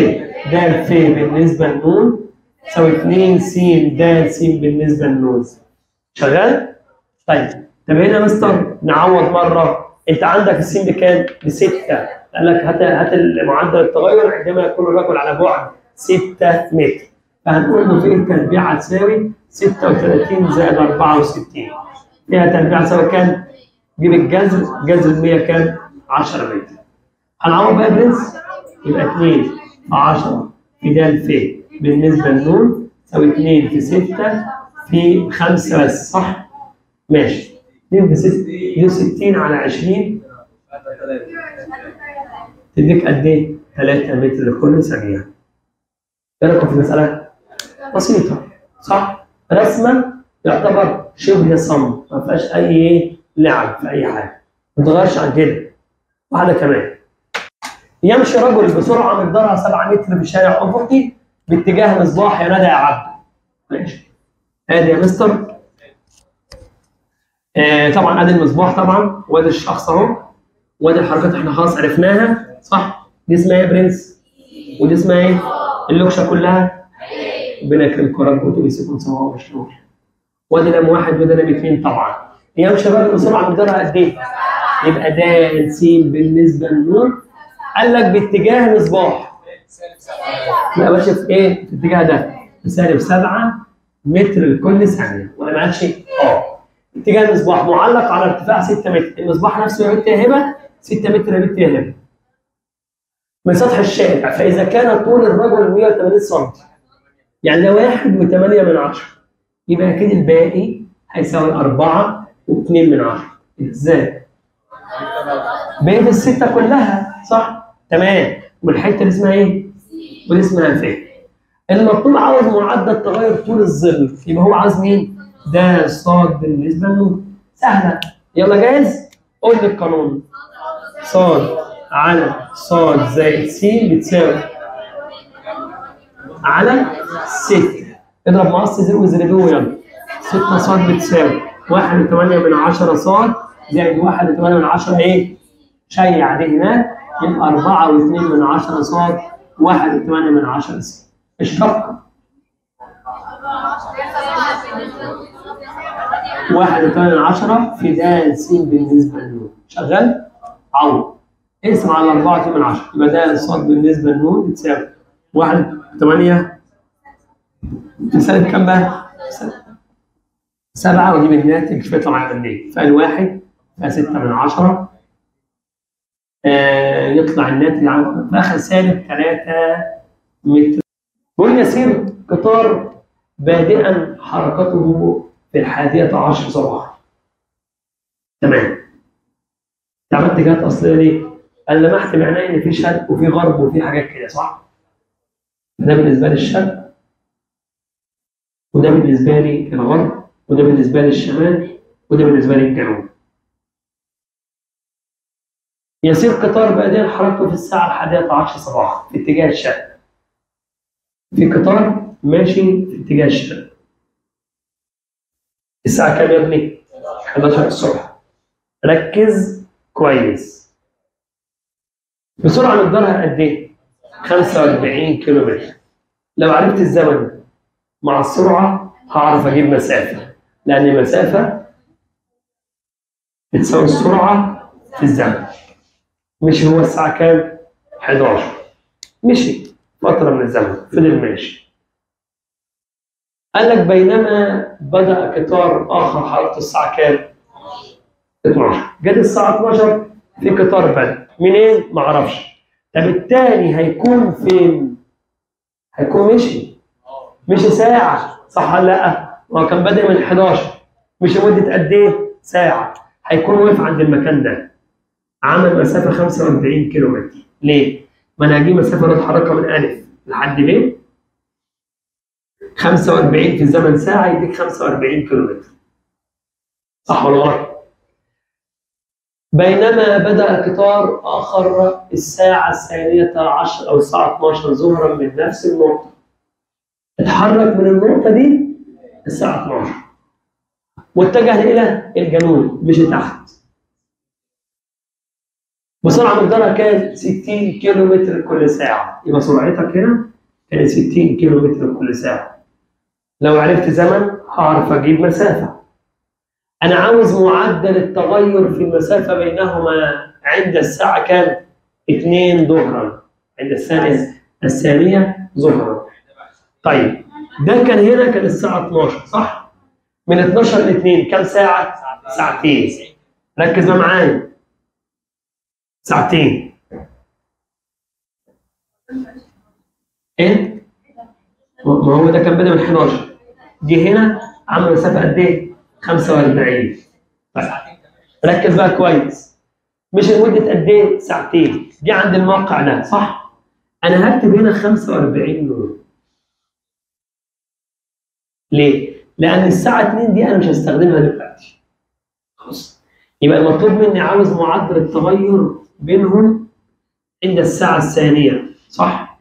د ف بالنسبه لنون تساوي 2 س د س بالنسبه لنون. شغال؟ طيب طب هنا يا مستر نعوض مره. انت عندك السين بكام؟ ب 6. قال لك هات معدل التغير عندما يكون الرجل على بعد 6 متر. فهنقول له فيه تربيع هتساوي 36 زائد 64. فيها تربيع تساوي كام؟ جيب الجذر، جذر 100 كام؟ 10 متر. هنعوض بقى برنس يبقى 2 في 10 في د ف بالنسبه لنون تساوي 2 في 6 في 5 بس. صح؟ ماشي. 2 في 6 دي 60 على 20 تديك قد ايه؟ 3 متر لكل ثانيه. ايه رايكم في المساله؟ بسيطه. صح؟ رسمه يعتبر شبه صم، ما فيهاش اي لعب في اي حاجه. ما تغيرش عن كده. واحده كمان. يمشي رجل بسرعه مقدارها 7 متر في شارع افقي باتجاه مصباح يا ندى يا عبد. ماشي. ادي يا مستر. طبعا ادي المصباح طبعا، وادي الشخص اهو، وادي الحركات احنا خلاص عرفناها. صح؟ دي اسمها ايه يا برنس؟ ودي اسمها ايه؟ اللوكشه كلها. ربنا يكرمكم يا رب وتوفيقكم سواء مشروع. وادي لام 1 وادي لام 2 طبعا. يمشي رجل بسرعه مقدارها قد ايه؟ يبقى د س بالنسبه للنون قال لك باتجاه مصباح. لا ماشي في ايه؟ في الاتجاه ده بسالب 7 متر لكل ثانيه. ولا ما قالش؟ اتجاه المصباح معلق على ارتفاع 6 متر. المصباح نفسه يا بنت يا هبه 6 متر يا بنت يا هبه من سطح الشارع. فاذا كان طول الرجل 180 سم يعني ده 1.8 يبقى اكيد الباقي هيساوي 4.2. ازاي؟ بقيت الستة كلها. صح؟ تمام. والحته اللي اسمها ايه؟ واللي اسمها ف. المطلوب عاوز معدل تغير طول الظل، يبقى هو عاوز مين؟ د ص بالنسبه لنون. سهله. يلا جاهز؟ قول لي القانون. ص على ص زائد س بتساوي على 6. اضرب مقص 0 وزريبيه يلا. 6 ص بتساوي 1.8 ص زائد 1.8 ايه؟ شيع دي هناك يبقى 4.2 ص 1.8 س. اشتق 1.8 في د س بالنسبة لنون. شغال؟ عوض. اقسم على 4.8 يبقى ده ص بالنسبة لنون بتساوي 1.8 بسالب كام بقى؟ 7 واجيب الناتج مش بيطلع معايا منين؟ فالواحد ف6 يطلع الناتج عن في اخر سالب 3 متر. بيقول يسير قطار بادئا حركته في 11 صباحا. تمام. عملت جهات اصليه ليه؟ انا لمحت معناه ان في شرق وفي غرب وفي حاجات كده صح؟ ده بالنسبه لي الشرق وده بالنسبه لي الغرب وده بالنسبه لي الشمال وده بالنسبه لي الجنوب. يسير قطار بادئا حركته في الساعه 11 صباحا في اتجاه الشرق. في قطار ماشي في اتجاه الشرق. الساعه كام يا ابني؟ 11 الصبح. ركز كويس. بسرعه مقدارها قد ايه؟ 45 كيلو متر. لو عرفت الزمن مع السرعه هعرف اجيب مسافه، لان المسافه بتساوي السرعه في الزمن. مشي هو الساعه كام؟ 11. مشي فتره من الزمن فضل ماشي. قال لك بينما بدأ قطار آخر حركته الساعة كام؟ 12. جت الساعة 12 في قطار بدأ. منين؟ معرفش. طب التاني هيكون فين؟ هيكون مشي ساعة صح ولا لأ؟ هو كان بادئ من 11 مشي مدة قد إيه؟ ساعة. هيكون واقف عند المكان ده. عمل مسافة 45 كيلو متر. ليه؟ ما أنا هجيب مسافة نتحركها من ألف لحد ب 45 في الزمن ساعة يديك 45 كيلو متر. صح ولا غلط؟ بينما بدأ قطار آخر الساعة 12 أو الساعة 12 ظهرا من نفس النقطة. اتحرك من النقطة دي الساعة 12 واتجه إلى الجنوب مش تحت. بسرعة مقدارها كانت 60 كيلو متر كل ساعة. يبقى سرعتك هنا كانت 60 كيلو متر كل ساعة. لو عرفت زمن هعرف اجيب مسافه. انا عاوز معدل التغير في المسافه بينهما عند الساعه كام؟ 2 ظهرا. عند الثانيه ظهرا. طيب ده كان هنا كان الساعه 12 صح؟ من 12 ل 2 كام ساعه؟ ساعتين. ركز بقى معايا. ساعتين. ايه؟ ما هو ده كان بدأ من 11. جه هنا عمل مسافه قد ايه؟ 45. طيب ركز بقى كويس. مش لمده قد ايه؟ ساعتين. جه عند الموقع ده صح؟ انا هكتب هنا 45 نور. ليه؟ لان الساعه 2 دي انا مش هستخدمها دلوقتي. خلاص. يبقى المطلوب مني عاوز معدل التغير بينهم عند الساعه الثانيه صح؟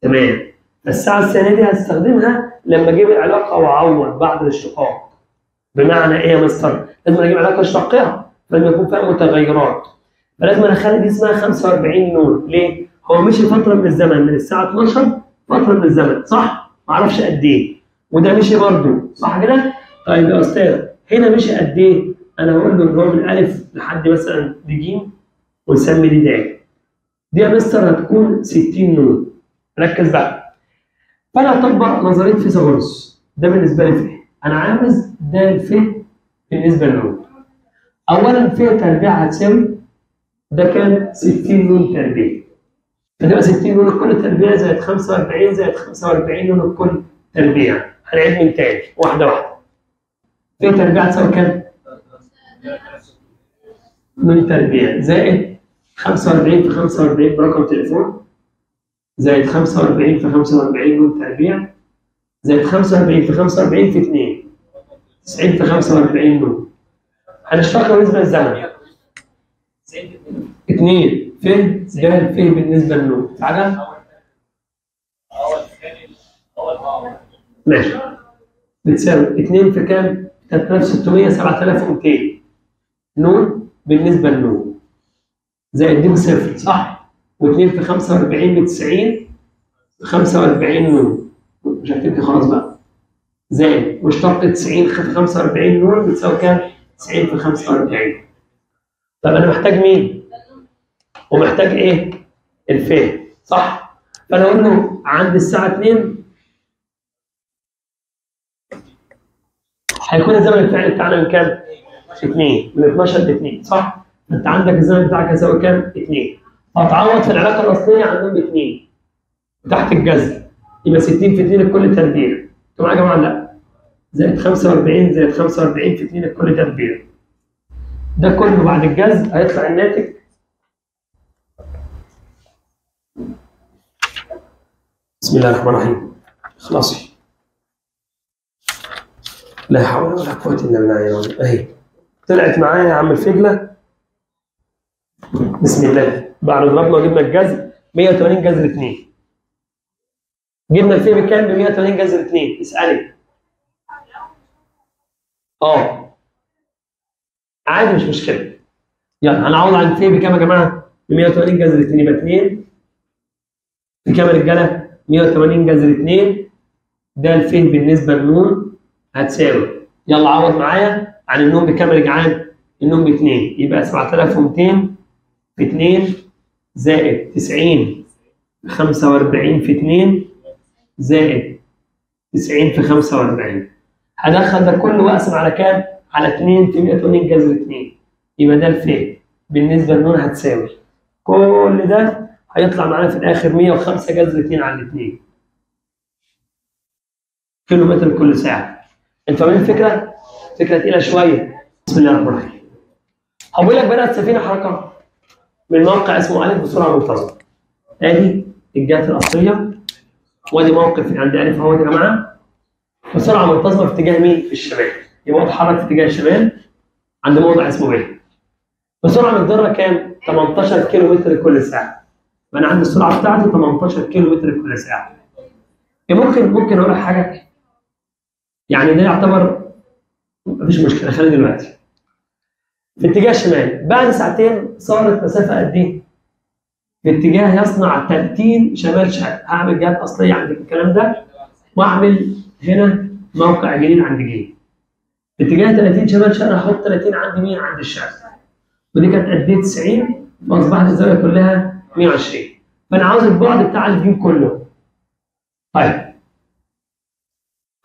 تمام. الساعه الثانيه دي هستخدمها لما اجيب العلاقه واعوض بعد الاشتقاق. بمعنى ايه يا مستر؟ لازم اجيب علاقه اشتقها، لازم يكون فيها متغيرات. فلازم اخلي دي اسمها 45 نون. ليه؟ هو مشي فتره من الزمن من الساعه 12 فتره من الزمن صح؟ ما اعرفش قد ايه. وده مشي برضه صح كده؟ طيب يا استاذ هنا مشي قد ايه؟ انا هقول له ان هو من الف لحد مثلا ج ونسمي دي د. دي يا مستر هتكون 60 نون. ركز بقى. فانا هطبق نظريه فيثاغورس. ده بالنسبه لي فيه. انا عاوز د ف بالنسبه للنون. اولا ف تربيع هتساوي ده كان 60 نون تربيع. فتبقى 60 نون الكل تربيع زائد 45 زائد 45 نون الكل تربيع. هنعيد من تاني واحده واحده. ف تربيع تساوي كام؟ نون تربيع زائد 45 في 45 برقم تليفون زائد 45 في 45 نون تربيع زائد 45 في 45 في 2 90 في 45 نون. هنشتغل بالنسبه للزمن 2 ف ده ف بالنسبه للنون. تعالى ماشي. بتساوي 2 في كام؟ 3600 7200 نون بالنسبه للنون زائد دي بصفر صح؟ و2 في 45 ب 90 45 نون، مش هكتب خلاص بقى، زائد مشتق 90 في 45 نون بتساوي كام؟ 90 في 45. طب انا محتاج مين؟ ومحتاج ايه؟ الفين، صح؟ فانا اقول له عند الساعه 2 هيكون الزمن الفعلي بتاعنا من كام؟ 2، من 12 ل 2، صح؟ انت عندك الزمن بتاعك هيساوي كام؟ 2. هتعوض في العلاقه الاصليه عندهم ب 2 تحت الجذر، يبقى 60 في 2 الكل تربيع. انتوا معايا يا جماعه؟ لا، زائد 45 زائد 45 في 2 الكل تربيع. ده كله بعد الجذر هيطلع الناتج بسم الله الرحمن الرحيم. خلاص، لا حول ولا قوة إلا بالله. أهي طلعت معايا يا عم الفجلة. بسم الله، بعد ضربنا وجبنا الجذر 180 جذر 2. جبنا الفي بكام؟ ب 180 جذر 2. اسألي. عادي مش مشكلة. يلا هنعوض عن الفي بكام يا جماعة؟ ب 180 جذر 2 يبقى 2 بكام يا رجالة؟ 180 جذر 2. ده الفي بالنسبة للنون هتساوي، يلا عوض معايا عن النون بكام يا جدعان؟ النون ب 2، يبقى 7200 في 2 زائد 90 في 45 في 2 زائد 90 في 45. هدخل ده كله واقسم على كام؟ على 2 في 180 جذر 2. يبقى ده الفي بالنسبه للنون هتساوي كل ده هيطلع معانا في الاخر 105 جذر 2 على 2 كيلو متر كل ساعه. انتوا فاهمين الفكره؟ فكره تقيله شويه. بسم الله الرحمن الرحيم. هقول لك بدات السفينه حركه من موقع اسمه الف بسرعه منتظمه. ادي الجهات الاصليه، وادي موقف عند الف اهوت يا جماعه. بسرعه منتظمه في اتجاه مين؟ في الشمال. يبقى اتحرك في اتجاه الشمال عند موضع اسمه ب. بسرعه مقدارها كام؟ 18 كيلو متر كل ساعه. فانا عندي السرعه بتاعتي 18 كيلو متر كل ساعه. ممكن اقول لك حاجه، يعني ده يعتبر مفيش مشكله، خلينا دلوقتي في اتجاه الشمال. بعد ساعتين صارت مسافه قد ايه؟ في اتجاه يصنع 30 شمال شرق. هعمل جهات اصليه عند الكلام ده واعمل هنا موقع جديد عند ج. في اتجاه 30 شمال شرق هحط 30 عند مين؟ عند الشرق. ودي كانت قد ايه؟ 90، فاصبحت الزاويه كلها 120. فانا عاوز البعد بتاع الجيم كله. طيب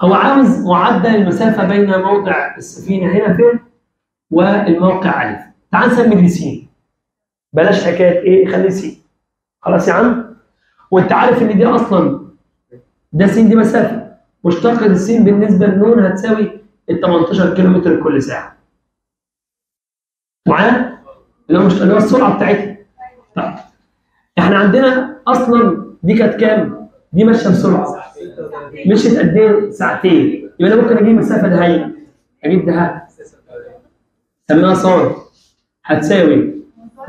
هو عاوز معدل المسافه بين موضع السفينه هنا فين والموقع الف. تعال نسمي دي س، بلاش حكايه ايه، خليه س. خلاص يا عم؟ وانت عارف ان دي اصلا ده س دي مسافه مشتقه السين بالنسبه للنون هتساوي ال 18 كيلو متر كل ساعه. معايا؟ اللي هو السرعه بتاعتها. طيب احنا عندنا اصلا دي كانت كام؟ دي ماشيه بسرعه مشيت قد ايه؟ ساعتين. يبقى انا ممكن اجيب المسافه ده هي، اجيب ده سميها صاد هتساوي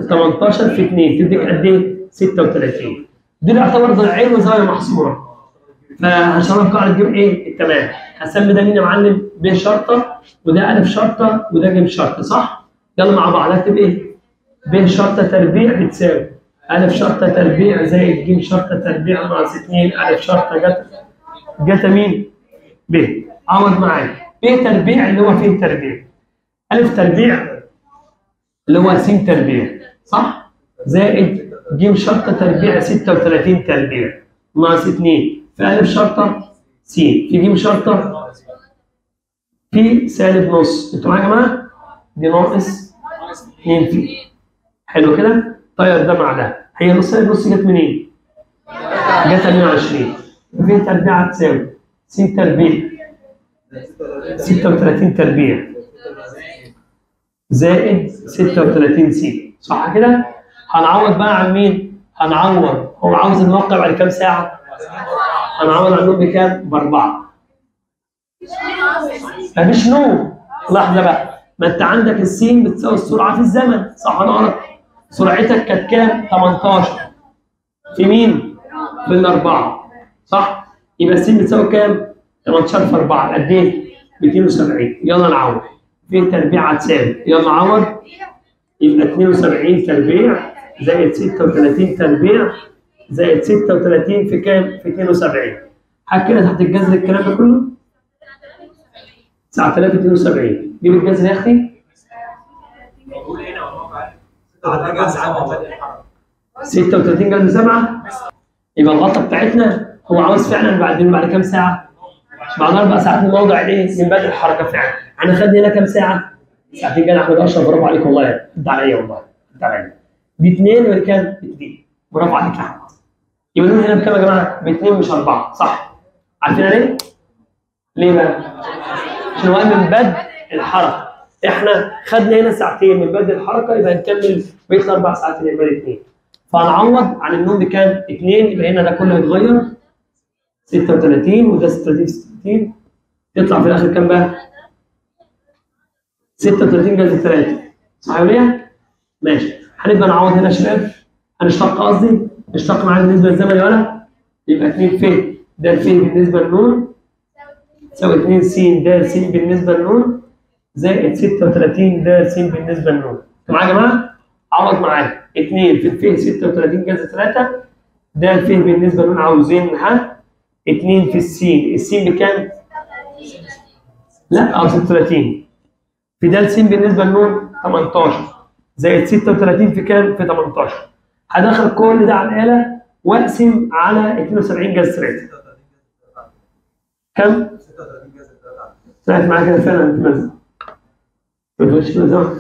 18 في 2 تديك قد ايه؟ 36. دول يعتبر ضلعين وزاويه محصوره. فهشرح قاعده تجيب ايه؟ التمام. هسمي ده مين يا معلم؟ ب شرطه، وده الف شرطه، وده ج شرطه، صح؟ يلا مع بعض هكتب ايه؟ ب شرطه تربيع بتساوي الف شرطه تربيع زائد ج شرطه تربيع ناقص 2 الف شرطه جت مين؟ ب. عوض معايا ب تربيع اللي هو فيه تربيع، الف تربيع اللي هو س تربيع، صح؟ زائد ج شرطه تربيع 36 تربيع ناقص 2 في الف شرطه س في ج شرطه في سالب نص. انتوا معايا يا جماعه؟ دي ناقص 2 في. حلو كده؟ طير ده مع ده. هي نص سالب نص جت منين؟ جت 120. في تربيع هتساوي س تربيع 36 تربيع زائد 36 س، صح كده؟ هنعوض بقى عن مين؟ هنعوض، هو عاوز الموقع بعد كام ساعة؟ هنعوض عنهم بكام؟ ب4. مفيش نوم. لحظة بقى، ما انت عندك السين بتساوي السرعة في الزمن، صح ولا غلط؟ سرعتك كانت كام؟ 18 في مين؟ في الأربعة، صح؟ يبقى السين بتساوي كام؟ 18 في 4 قد ايه؟ 270. يلا نعوض. في تربيع هتساوي، يلا عوض. يبقى 72 تربيع زائد 36 تربيع زائد 36 في كام؟ في 72. حاجه كده تحت الجذر الكلام ده كله؟ 9072. جيب الجذر يا اختي. 36 جذر 7. يبقى الغلطه بتاعتنا هو عاوز فعلا بعد كام ساعه؟ بعد 4 ساعات من موضع الايه؟ من بدء الحركه فعلا. احنا خدنا هنا كام ساعه؟ ساعتين كده. احمد اشرف برافو عليك والله، انت عليا والله، انت عليا. دي 2 ولا كام؟ 2. برافو عليك يا احمد. يبقى نقول هنا بكام يا جماعه؟ ب 2 مش 4 صح؟ عارفين ليه؟ ليه بقى؟ عشان هو من بدء الحركه. احنا خدنا هنا ساعتين من بدء الحركه، يبقى نكمل بقيه 4 ساعات نعمل 2. فهنعوض عن النوم بكام؟ 2. يبقى هنا ده كله هيتغير 36 وده 36 في 60 يطلع في الاخر كام بقى؟ 36 جذر 3 صح ولا ايه؟ ماشي. هنبدا نعوض هنا يا شباب. هنشتق قصدي نشتق معايا بالنسبه للزمن يا ولد. يبقى 2 ف د ف بالنسبه للنون تساوي 2 س د س بالنسبه للنون زائد 36 د س بالنسبه للنون. انتوا معايا يا جماعه؟ عوض معايا 2 في الف 36 جذر 3 د ف بالنسبه للنون عاوزينها 2 في السين بكام؟ لا 36 في د س بالنسبه للنون 18 زائد 36 في كام؟ في 18. هدخل كل ده على الآلة واقسم على 72 جذر 3. كم؟ 36 جذر 3. طلعت معايا كده فعلا في المنزل. ما تقولش كده.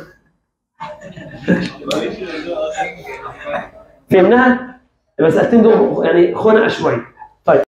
فهمناها؟ المسألتين دول يعني خنقة شوية.